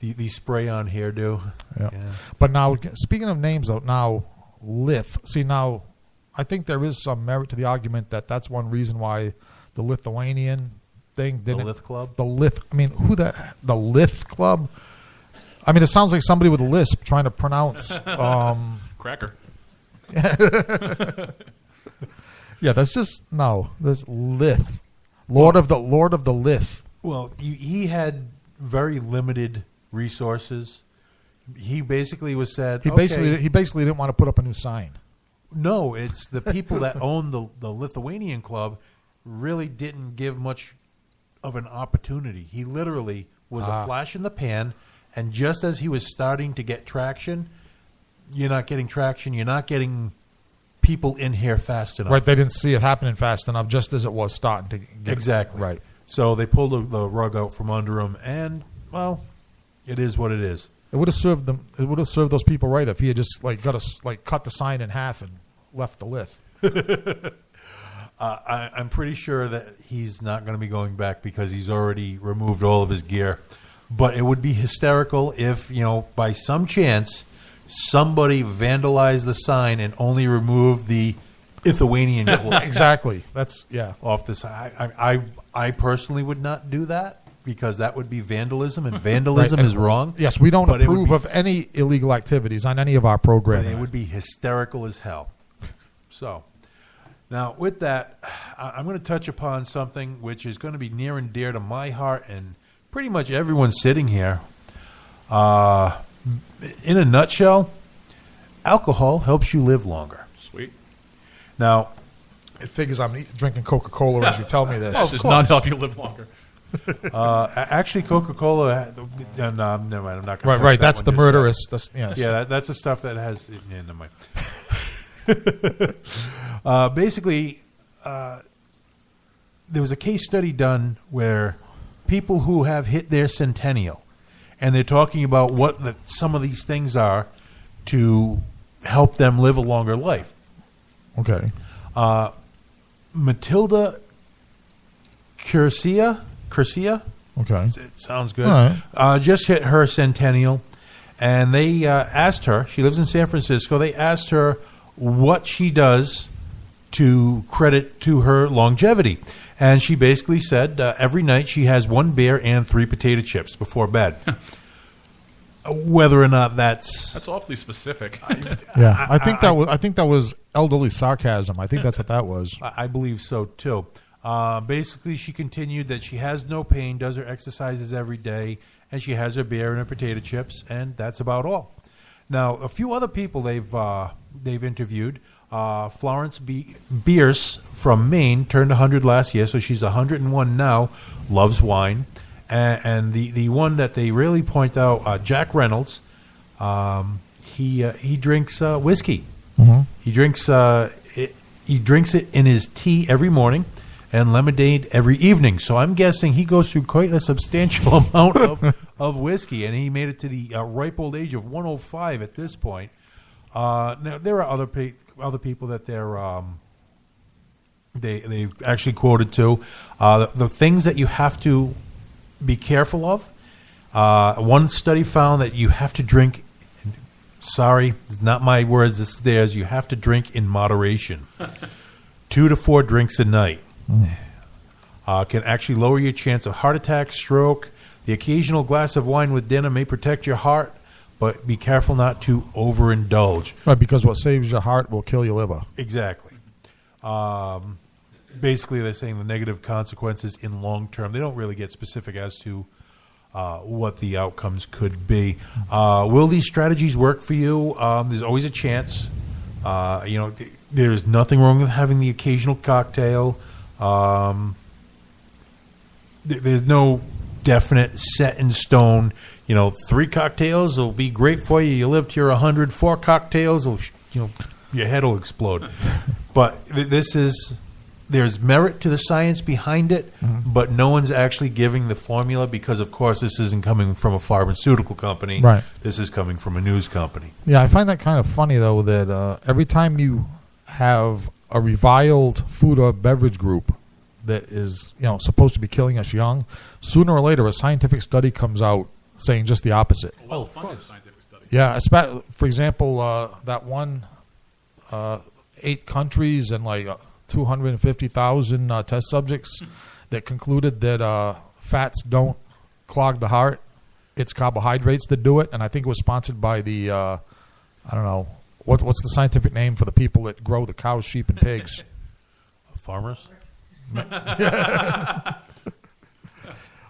The spray-on hairdo. Yeah. But now, speaking of names, though, now, Lith. See, now, I think there is some merit to the argument that that's one reason why the Lithuanian thing didn't. The Lith Club? The Lith Club? I mean, it sounds like somebody with a lisp trying to pronounce. Cracker. Yeah, that's just. No, there's Lith. Lord of the Lith. Well, he had very limited resources. He basically was said. He basically didn't want to put up a new sign. No, it's the people that own the Lithuanian club really didn't give much of an opportunity. He literally was a flash in the pan, and just as he was starting to get traction, you're not getting traction. You're not getting people in here fast enough. Right, they didn't see it happening fast enough, just as it was starting to get exactly right. So they pulled the rug out from under him, and well, it is what it is. It would have served them. It would have served those people right if he had just cut the sign in half and left the Lith. I'm pretty sure that he's not going to be going back because he's already removed all of his gear. But it would be hysterical if, by some chance, somebody vandalized the sign and only removed the Lithuanian exactly. That's off the side. I personally would not do that because that would be vandalism, and vandalism right. is wrong. Yes, we don't approve of any illegal activities on any of our programming. It would be hysterical as hell. So, now with that, I'm going to touch upon something which is going to be near and dear to my heart and pretty much everyone sitting here. In a nutshell, alcohol helps you live longer. Sweet. Now, it figures I'm drinking Coca-Cola as you tell me this. It does not help you live longer. Actually, Coca-Cola. No, never mind. I'm not going to. Right. That's the murderous. That's that's the stuff that has. Yeah, never mind. Basically, there was a case study done where people who have hit their centennial, and they're talking about what some of these things are to help them live a longer life. Okay. Matilda Curcia. Okay. It sounds good. All right. Just hit her centennial, and they asked her, she lives in San Francisco, they asked her what she does to credit to her longevity. And she basically said every night she has 1 beer and 3 potato chips before bed. Whether or not that's awfully specific. I think that was elderly sarcasm. I think that's what that was. I believe so too. Basically, she continued that she has no pain, does her exercises every day, and she has her beer and her potato chips, and that's about all. Now, a few other people they've interviewed. Florence Bierce from Maine turned 100 last year, so she's 101 now. Loves wine, and the one that they really point out, Jack Reynolds. He drinks whiskey. Mm-hmm. He drinks it in his tea every morning, and lemonade every evening. So I'm guessing he goes through quite a substantial amount of whiskey, and he made it to the ripe old age of 105 at this point. Now there are other people that they actually quoted too. The things that you have to be careful of. One study found that you have to drink. Sorry, it's not my words. This is theirs. You have to drink in moderation. 2 to 4 drinks a night can actually lower your chance of heart attack, stroke. The occasional glass of wine with dinner may protect your heart, but be careful not to overindulge. Right, because what saves your heart will kill your liver. Exactly. Basically, they're saying the negative consequences in long term. They don't really get specific as to what the outcomes could be. Will these strategies work for you? There's always a chance. There's nothing wrong with having the occasional cocktail. There's no definite set in stone. 3 cocktails will be great for you. You live to your 100. 4 cocktails will, your head will explode. But there's merit to the science behind it, but no one's actually giving the formula because, of course, this isn't coming from a pharmaceutical company. Right. This is coming from a news company. Yeah, I find that kind of funny, though, that every time you have a reviled food or beverage group that is, supposed to be killing us young, sooner or later a scientific study comes out saying just the opposite. Well-funded scientific study. Yeah, for example, that one 8 countries and 250,000 test subjects that concluded that fats don't clog the heart. It's carbohydrates that do it, and I think it was sponsored by the I don't know what's the scientific name for the people that grow the cows, sheep, and pigs. Farmers.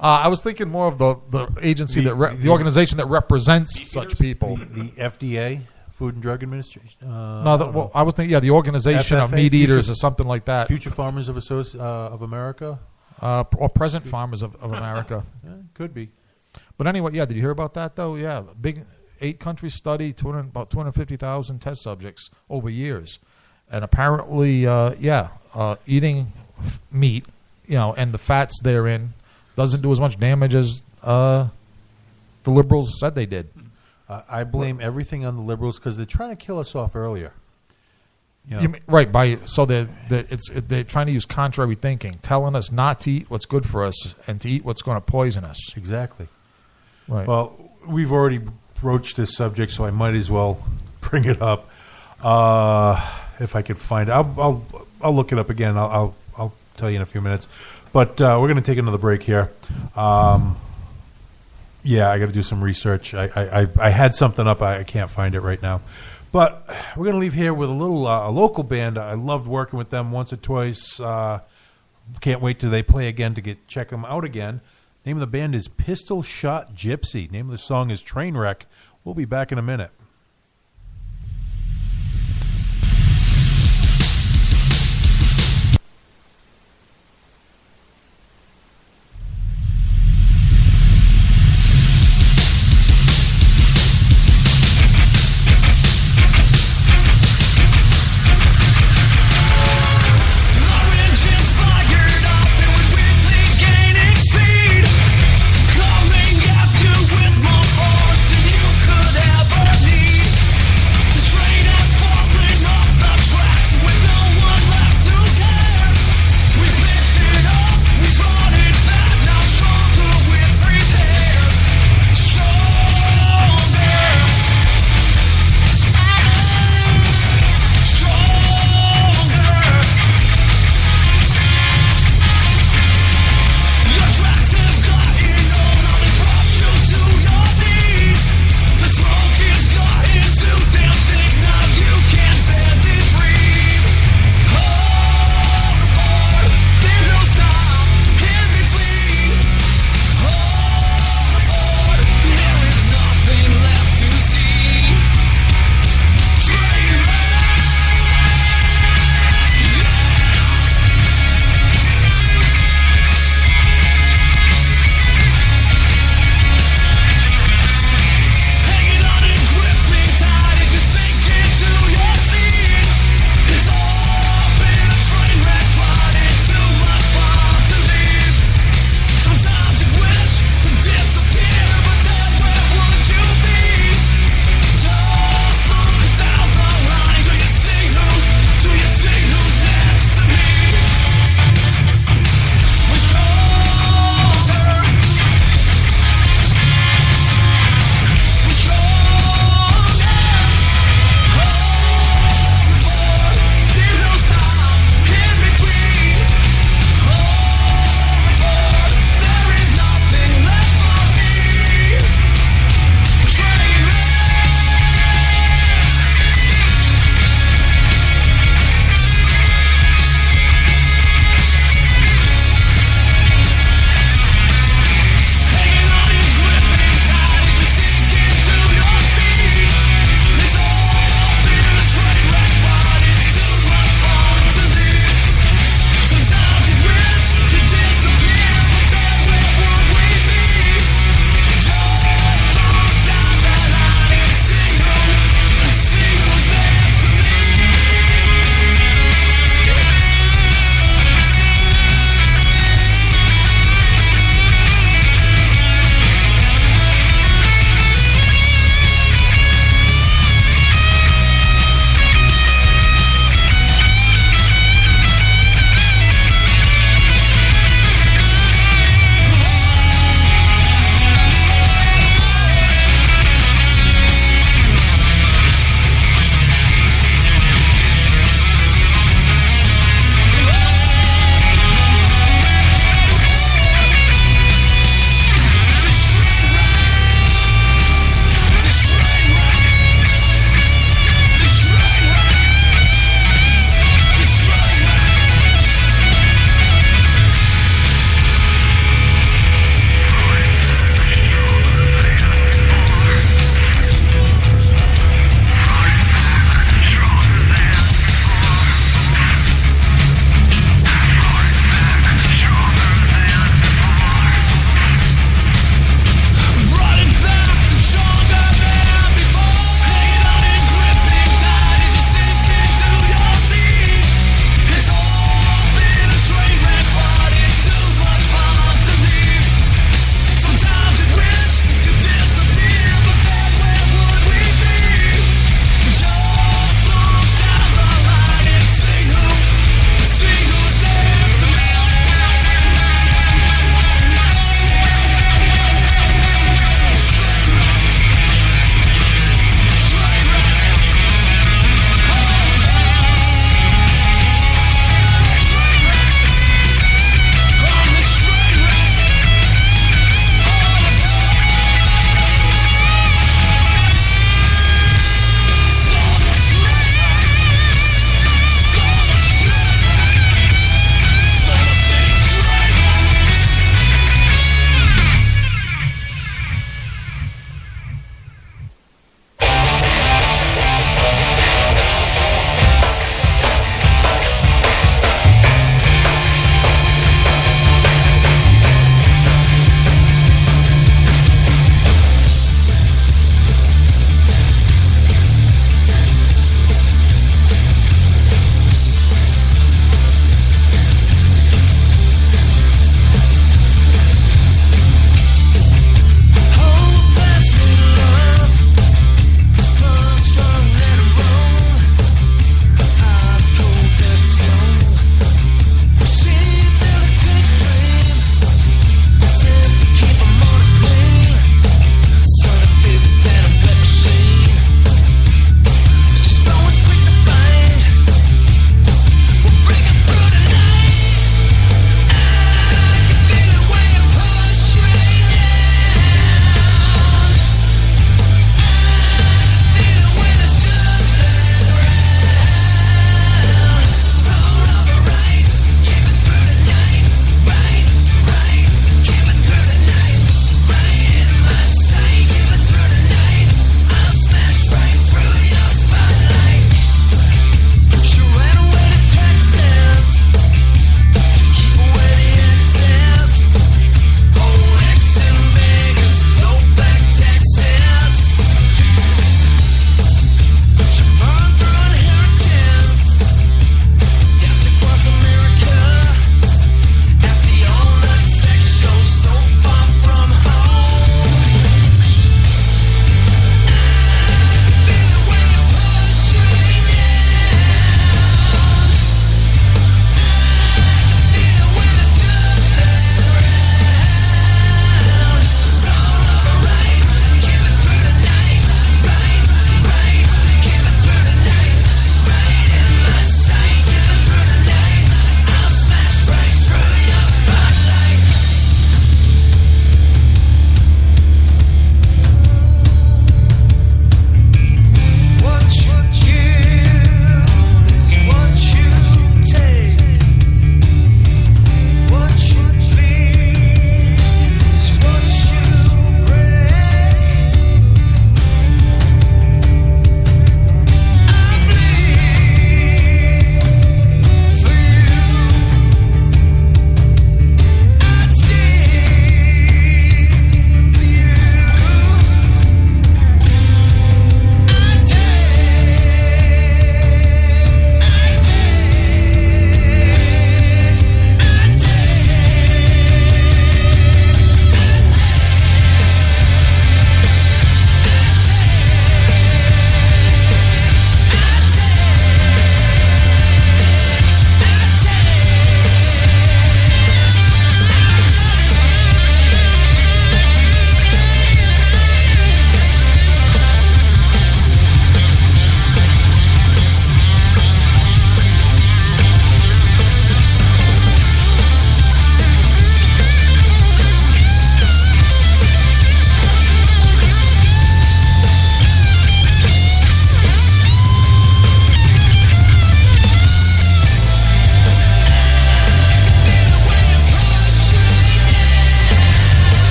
I was thinking more of the agency the organization that represents such people. The FDA. Food and Drug Administration. I was thinking, the Organization of Meat Eaters or something like that. Future Farmers of America, or Present Farmers of America. Yeah, could be. But anyway, did you hear about that though? Yeah, big 8-country study, about 250,000 test subjects over years, and apparently, eating meat, and the fats therein doesn't do as much damage as the liberals said they did. I blame everything on the liberals because they're trying to kill us off earlier. Right. They're trying to use contrary thinking, telling us not to eat what's good for us and to eat what's going to poison us. Exactly. Right. Well, we've already broached this subject, so I might as well bring it up. If I could find it, I'll look it up again. I'll tell you in a few minutes. But we're going to take another break here. Yeah, I got to do some research. I had something up. I can't find it right now. But we're going to leave here with a local band. I loved working with them once or twice. Can't wait till they play again to check them out again. Name of the band is Pistol Shot Gypsy. Name of the song is Trainwreck. We'll be back in a minute. Coming at you with more force than you could ever need.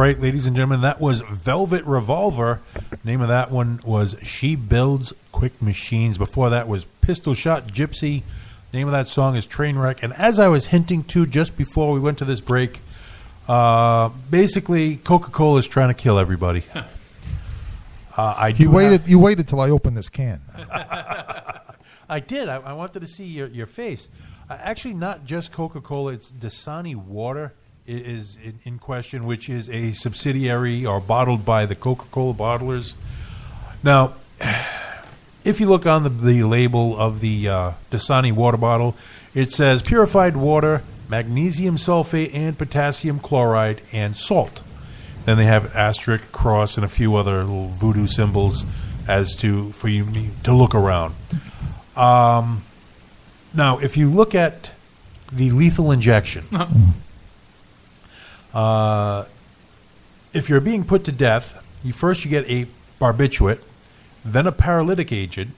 right, ladies and gentlemen, that was Velvet Revolver. Name of that one was She Builds Quick Machines. Before that was Pistol Shot Gypsy. Name of that song is Trainwreck. And as I was hinting to just before we went to this break, basically Coca-Cola is trying to kill everybody. You waited till I opened this can. I did. I wanted to see your face. Actually, not just Coca-Cola. It's Dasani Water is in question, which is a subsidiary or bottled by the Coca-Cola bottlers. Now, if you look on the label of the Dasani water bottle, it says purified water, magnesium sulfate, and potassium chloride, and salt. Then they have asterisk, cross, and a few other little voodoo symbols for you to look around. Now, if you look at the lethal injection, if you're being put to death, you get a barbiturate, then a paralytic agent,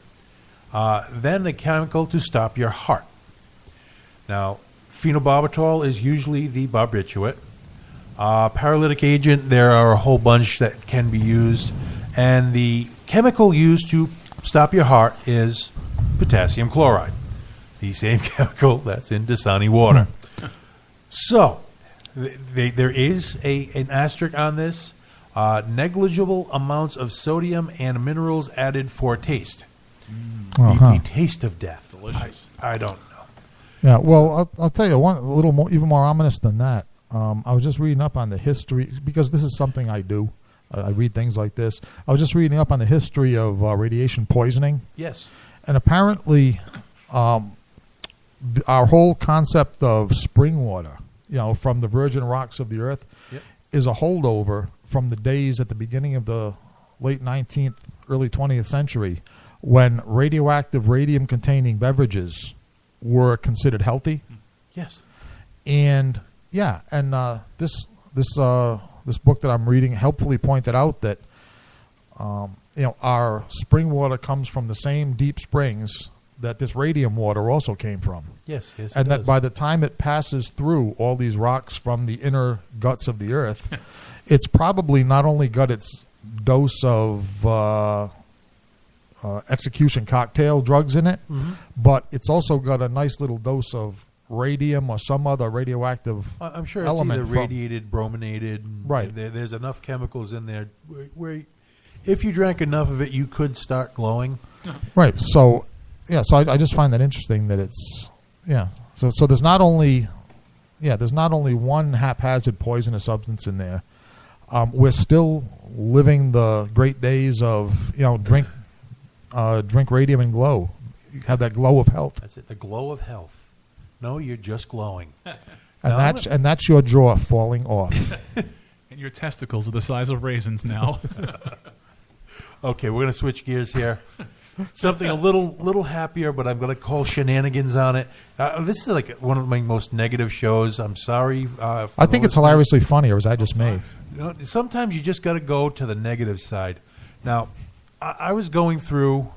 then a chemical to stop your heart. Now, phenobarbital is usually the barbiturate. Paralytic agent, there are a whole bunch that can be used. And the chemical used to stop your heart is potassium chloride, the same chemical that's in Dasani water. So, there is an asterisk on this. Negligible amounts of sodium and minerals added for taste. The taste of death. Delicious. I don't know. Yeah, well, I'll tell you one a little more, even more ominous than that. I was just reading up on the history, because this is something I do. I read things like this. I was just reading up on the history of radiation poisoning. Yes. And apparently, our whole concept of spring water, from the virgin rocks of the earth, is a holdover from the days at the beginning of the late 19th, early 20th century, when radioactive radium-containing beverages were considered healthy. Yes. And this book that I'm reading helpfully pointed out that our spring water comes from the same deep springs that this radium water also came from. Yes, and that by the time it passes through all these rocks from the inner guts of the earth, it's probably not only got its dose of execution cocktail drugs in it, but it's also got a nice little dose of radium or some other radioactive I'm sure element. It's either radiated, brominated. Right. There's enough chemicals in there where if you drank enough of it, you could start glowing. Right. So, so I just find that interesting that it's, So there's not only one haphazard poisonous substance in there. We're still living the great days of, drink radium and glow. You have that glow of health. That's it, the glow of health. No, you're just glowing. And that's your jaw falling off. And your testicles are the size of raisins now. Okay, we're going to switch gears here. Something a little happier, but I'm going to call shenanigans on it. This is like one of my most negative shows. I'm sorry. I think it's hilariously funny, or is that just me? Sometimes you just got to go to the negative side. Now, I was going through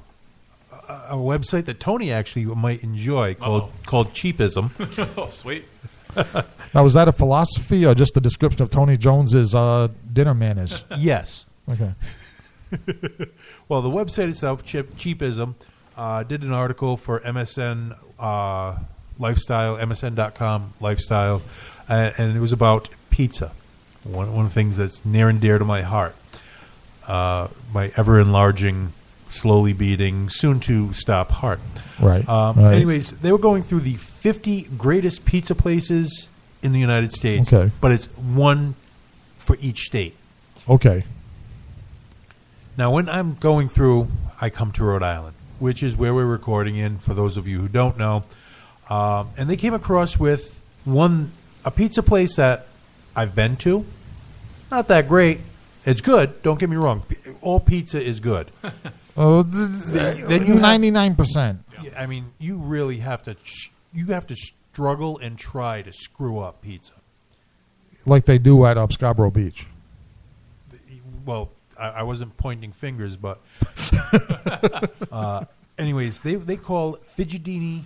a website that Tony actually might enjoy called Cheapism. Oh, sweet. Now, was that a philosophy or just the description of Tony Jones's dinner manners? Yes. Okay. Well, the website itself, Cheapism, did an article for MSN Lifestyle, MSN.com Lifestyle, and it was about pizza. One of the things that's near and dear to my heart. My ever-enlarging, slowly beating, soon-to-stop heart. Right. Anyways, they were going through the 50 greatest pizza places in the United States, but it's one for each state. Okay. Now, when I'm going through, I come to Rhode Island, which is where we're recording in, for those of you who don't know. And they came across with a pizza place that I've been to. It's not that great. It's good. Don't get me wrong. All pizza is good. Then you 99%. I mean, you really have to struggle and try to screw up pizza. Like they do at Scarborough Beach. Well, I wasn't pointing fingers, but anyways, they call Fidgetini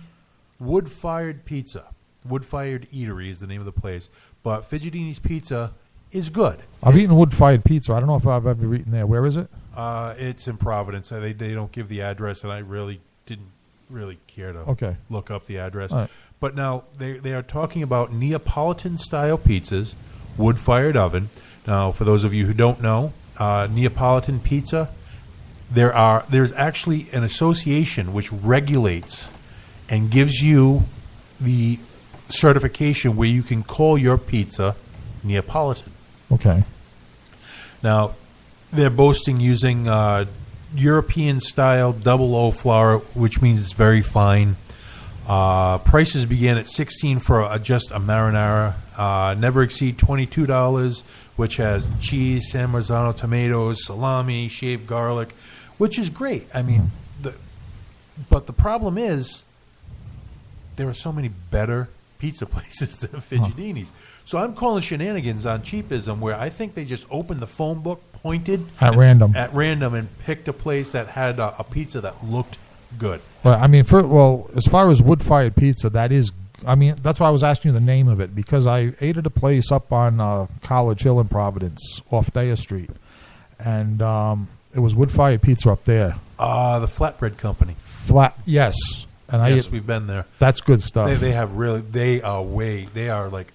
wood-fired pizza. Wood-fired eatery is the name of the place. But Fidgetini's Pizza is good. I've eaten wood-fired pizza. I don't know if I've ever eaten there. Where is it? It's in Providence. They don't give the address, and I really didn't really care to look up the address. All right. But now they are talking about Neapolitan-style pizzas, wood-fired oven. Now, for those of you who don't know, Neapolitan pizza, there's actually an association which regulates and gives you the certification where you can call your pizza Neapolitan. Okay. Now, they're boasting using European-style double O flour, which means it's very fine. Prices begin at $16 for just a marinara. Never exceed $22, which has cheese, San Marzano tomatoes, salami, shaved garlic, which is great. I mean, but the problem is there are so many better pizza places than Fidgetini's. So I'm calling shenanigans on cheapism, where I think they just opened the phone book, pointed At random, and picked a place that had a pizza that looked good. Well, I mean, as far as wood-fired pizza, that is. I mean, that's why I was asking you the name of it, because I ate at a place up on College Hill in Providence, off Thayer Street, and it was wood-fired pizza up there. The Flatbread Company. Yes. And yes, we've been there. That's good stuff. They are like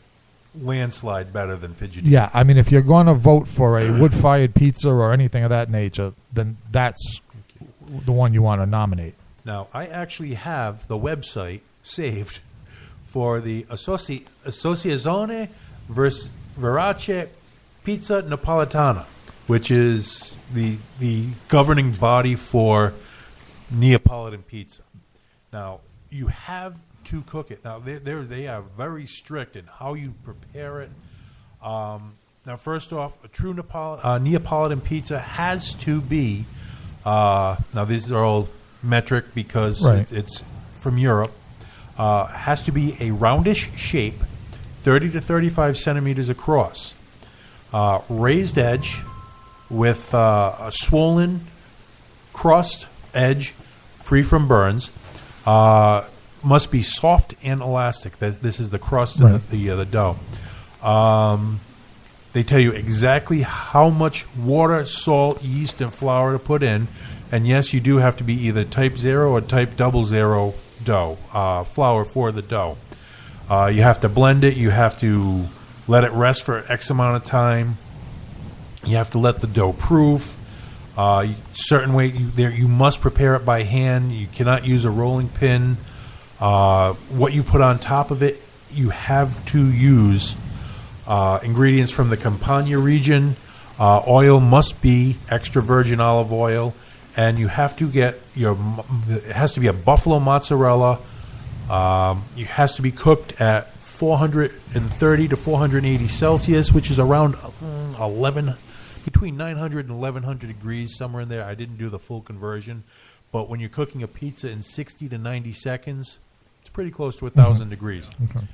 landslide better than Fidgetini. Yeah, I mean, if you're going to vote for a wood-fired pizza or anything of that nature, then that's the one you want to nominate. Now, I actually have the website saved for the Associazione Verace Pizza Napolitana, which is the governing body for Neapolitan pizza. Now, you have to cook it. Now, they are very strict in how you prepare it. Now, first off, a true Neapolitan pizza has to be, now these are all metric because it's from Europe, has to be a roundish shape, 30 to 35 centimeters across, raised edge with a swollen crust edge free from burns, must be soft and elastic. This is the crust and the dough. They tell you exactly how much water, salt, yeast, and flour to put in. And yes, you do have to be either type 0 or type 00 dough, flour for the dough. You have to blend it. You have to let it rest for X amount of time. You have to let the dough proof. Certain way, you must prepare it by hand. You cannot use a rolling pin. What you put on top of it, you have to use ingredients from the Campania region. Oil must be extra virgin olive oil, and you have to get it has to be a buffalo mozzarella. It has to be cooked at 430 to 480 Celsius, which is around between 900 and 1100 degrees, somewhere in there. I didn't do the full conversion, but when you're cooking a pizza in 60 to 90 seconds, it's pretty close to 1,000 degrees. Okay.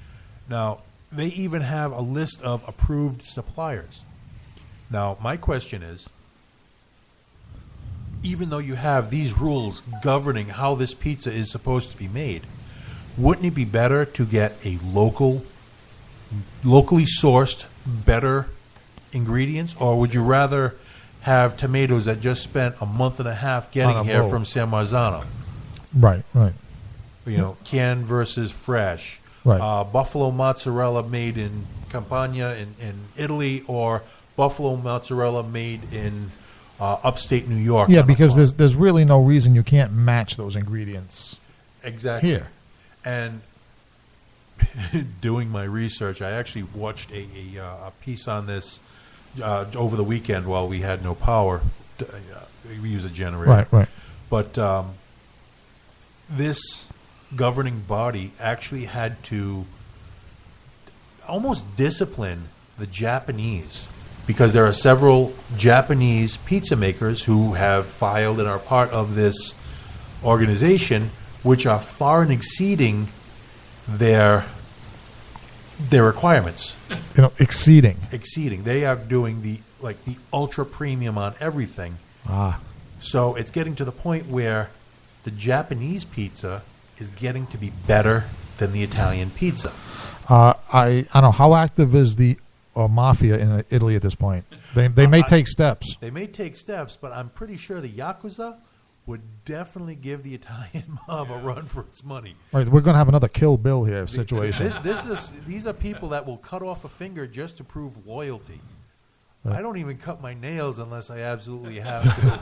Now, they even have a list of approved suppliers. Now, my question is, even though you have these rules governing how this pizza is supposed to be made, wouldn't it be better to get a locally sourced, better ingredients, or would you rather have tomatoes that just spent a month and a half getting here from San Marzano? Right. Canned versus fresh. Right. Buffalo mozzarella made in Campania in Italy, or buffalo mozzarella made in upstate New York. Yeah, because there's really no reason you can't match those ingredients. Exactly. Here. And doing my research, I actually watched a piece on this over the weekend while we had no power. We use a generator. Right. But this governing body actually had to almost discipline the Japanese, because there are several Japanese pizza makers who have filed and are part of this organization, which are far and exceeding their requirements. Exceeding. They are doing the ultra premium on everything. So it's getting to the point where the Japanese pizza is getting to be better than the Italian pizza. I don't know, how active is the mafia in Italy at this point. They may take steps. They may take steps, but I'm pretty sure the Yakuza would definitely give the Italian mob a run for its money. Right, we're going to have another Kill Bill here situation. These are people that will cut off a finger just to prove loyalty. I don't even cut my nails unless I absolutely have to.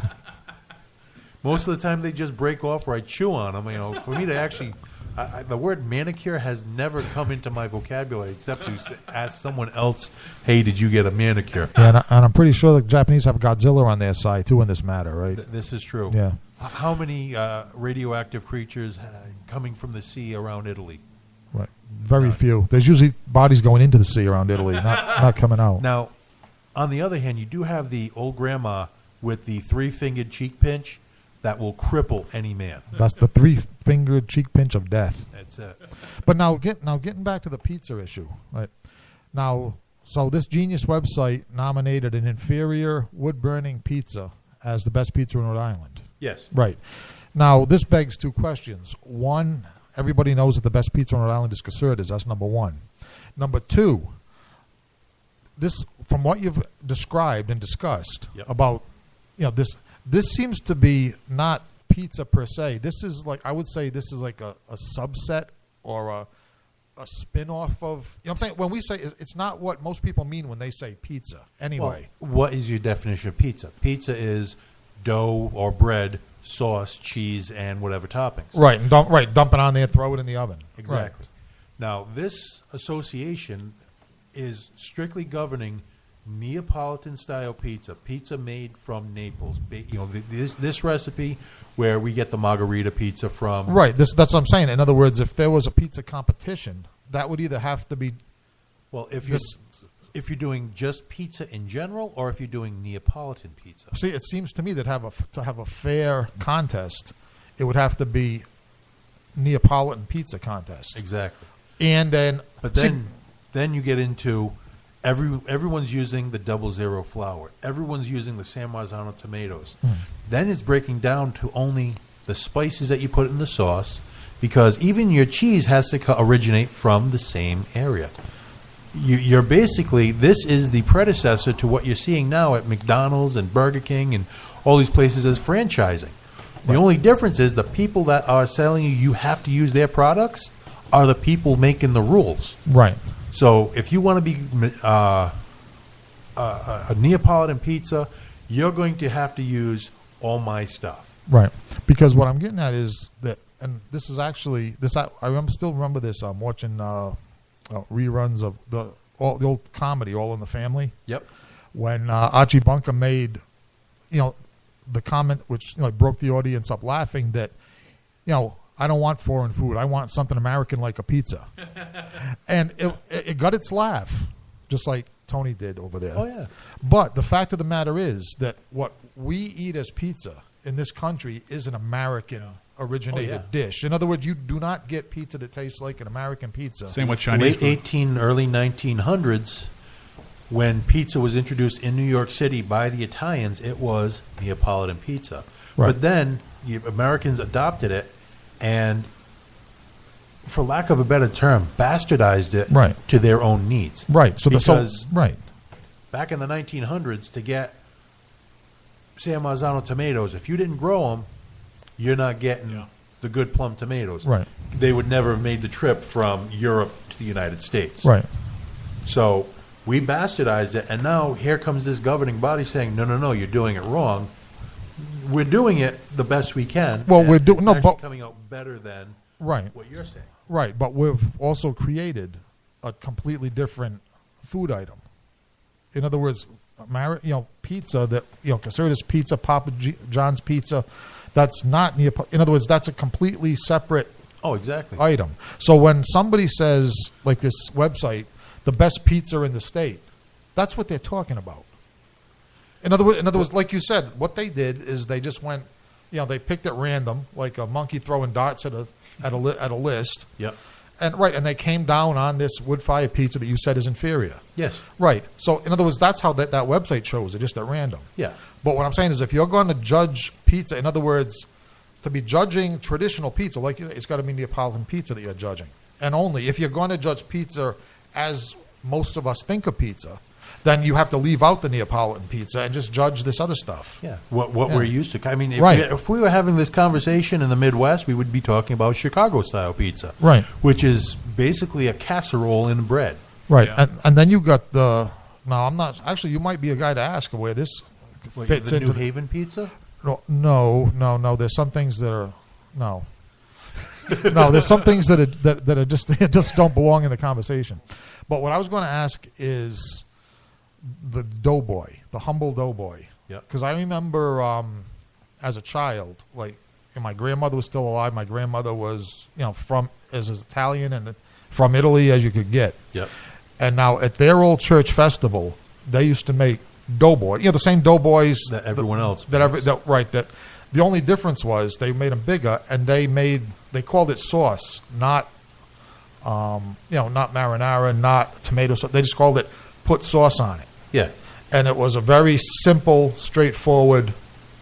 Most of the time, they just break off or I chew on them. You know, for me to actually, the word manicure has never come into my vocabulary except to ask someone else, "Hey, did you get a manicure?" Yeah, and I'm pretty sure the Japanese have Godzilla on their side too in this matter, right? This is true. Yeah. How many radioactive creatures coming from the sea around Italy? Right. Very few. There's usually bodies going into the sea around Italy, not coming out. Now, on the other hand, you do have the old grandma with the 3-fingered cheek pinch that will cripple any man. That's the 3-fingered cheek pinch of death. That's it. But now getting back to the pizza issue, right? Now, so this Genius website nominated an inferior wood-burning pizza as the best pizza in Rhode Island. Yes. Right. Now, this begs two questions. One, everybody knows that the best pizza in Rhode Island is Caserta's. That's number one. Number two, this, from what you've described and discussed about, this seems to be not pizza per se. This is like, I would say this is like a subset or a spin-off of, you know what I'm saying? When we say, it's not what most people mean when they say pizza anyway. Well, what is your definition of pizza? Pizza is dough or bread, sauce, cheese, and whatever toppings. Right, and dump it on there, throw it in the oven. Exactly. Right. Now, this association is strictly governing Neapolitan-style pizza made from Naples. This recipe where we get the margarita pizza from. Right, that's what I'm saying. In other words, if there was a pizza competition, that would either have to be... Well, if you're doing just pizza in general, or if you're doing Neapolitan pizza. See, it seems to me that to have a fair contest, it would have to be Neapolitan pizza contest. Exactly. And then... But then you get into... Everyone's using the 00 flour. Everyone's using the San Marzano tomatoes. Then it's breaking down to only the spices that you put in the sauce, because even your cheese has to originate from the same area. You're basically, this is the predecessor to what you're seeing now at McDonald's and Burger King and all these places as franchising. The only difference is the people that are selling you have to use their products are the people making the rules. Right. So if you want to be a Neapolitan pizza, you're going to have to use all my stuff. Right. Because what I'm getting at is that, and this is actually, I still remember this. I'm watching reruns of the old comedy, All in the Family. Yep. When Archie Bunker made, the comment which broke the audience up laughing that, I don't want foreign food. I want something American like a pizza. And it got its laugh, just like Tony did over there. Oh, yeah. But the fact of the matter is that what we eat as pizza in this country is an American-originated dish. In other words, you do not get pizza that tastes like an American pizza. Same with Chinese Late food. early 1900s, when pizza was introduced in New York City by the Italians, it was Neapolitan pizza. Right. But then the Americans adopted it and, for lack of a better term, bastardized it to their own needs. Right. So back in the 1900s, to get San Marzano tomatoes, if you didn't grow them, you're not getting the good plum tomatoes. Right. They would never have made the trip from Europe to the United States. Right. So we bastardized it, and now here comes this governing body saying, no, you're doing it wrong. We're doing it the best we can. Well, we're doing but coming out better than what you're saying. Right, but we've also created a completely different food item. In other words, pizza that Caserta's pizza, Papa John's pizza, that's not in other words, that's a completely separate item. So when somebody says, like this website, the best pizza in the state, that's what they're talking about. In other words, like you said, what they did is they just went, they picked at random, like a monkey throwing darts at a list. Yep. And they came down on this wood-fired pizza that you said is inferior. Yes. Right. So, in other words, that's how that website shows it, just at random. Yeah. But what I'm saying is if you're going to judge pizza, in other words, to be judging traditional pizza, like it's got to be Neapolitan pizza that you're judging. And only if you're going to judge pizza as most of us think of pizza, then you have to leave out the Neapolitan pizza and just judge this other stuff. Yeah, what we're used to. I mean, Right. if we were having this conversation in the Midwest, we would be talking about Chicago-style pizza, Right. Which is basically a casserole in bread. Right, and then you got the. No, I'm not. Actually, you might be a guy to ask where this What, fits the into. New Haven pizza? No. There's some things that are no. No, there's some things that are just just don't belong in the conversation. But what I was going to ask is the doughboy, the humble doughboy. Yep. Because I remember as a child, like, and my grandmother was still alive. My grandmother was, from as Italian and from Italy as you could get. Yep. And now at their old church festival, they used to make doughboy. The same doughboys That everyone else That the only difference was they made them bigger, and they called it sauce, not not marinara, not tomato sauce. They just called it put sauce on it. Yeah. And it was a very simple, straightforward.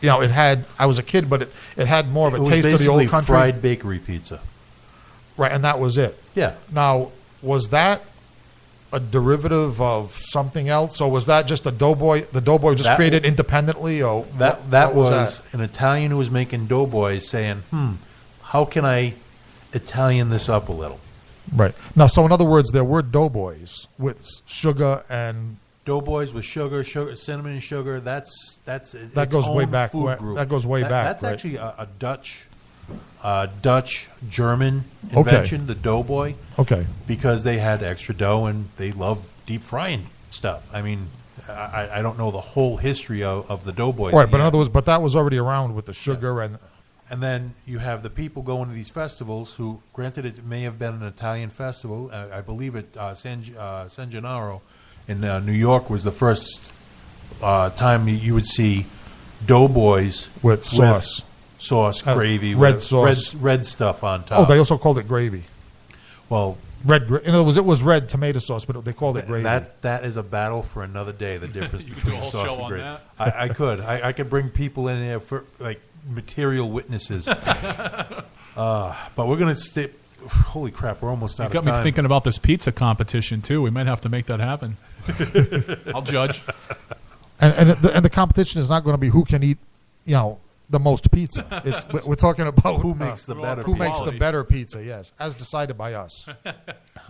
It had. I was a kid, but it had more of a It was taste of the old basically country. fried bakery pizza. Right, and that was it. Yeah. Now, was that a derivative of something else, or was that just a doughboy? The doughboy was just That- created independently, or That what was that? an Italian who was making doughboys saying, how can I Italian this up a little? Right. Now, so in other words, there were doughboys with sugar and Doughboys with sugar, cinnamon and sugar. That goes way own back. Food group. That goes way back. That's right? actually a Dutch German invention, the doughboy. Okay. Because they had extra dough and they loved deep frying stuff. I mean, I don't know the whole history of the doughboy. Right, but in other words, but that was already around with the sugar And then you have the people going to these festivals who, granted, it may have been an Italian festival. I believe it, San Gennaro in New York was the first time you would see doughboys with sauce, gravy, red with sauce, red stuff on top. Oh, they also called it gravy. Well, in other words, it was red tomato sauce, but they called it gravy. That is a battle for another day. The difference You could do a between whole sauce show and on gravy. that. I could. I could bring people in there for like material witnesses. But we're gonna stay. Holy crap! We're almost out You of got time. me thinking about this pizza competition too. We might have to make that happen. I'll judge. And the competition is not going to be who can eat, the most pizza. It's we're talking about Who makes the better who pizza. makes the better pizza. Yes, as decided by us.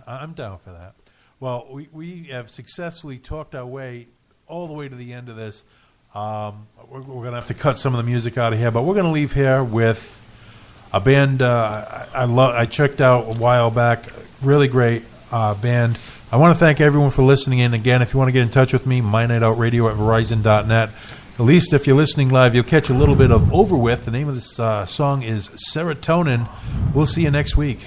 I'm down for that. Well, we have successfully talked our way all the way to the end of this. We're going to have to cut some of the music out of here, but we're going to leave here with a band I checked out a while back. Really great band. I want to thank everyone for listening in. Again, if you want to get in touch with me, mynightout.radio@verizon.net. At least if you're listening live, you'll catch a little bit of Over With. The name of this song is Serotonin. We'll see you next week.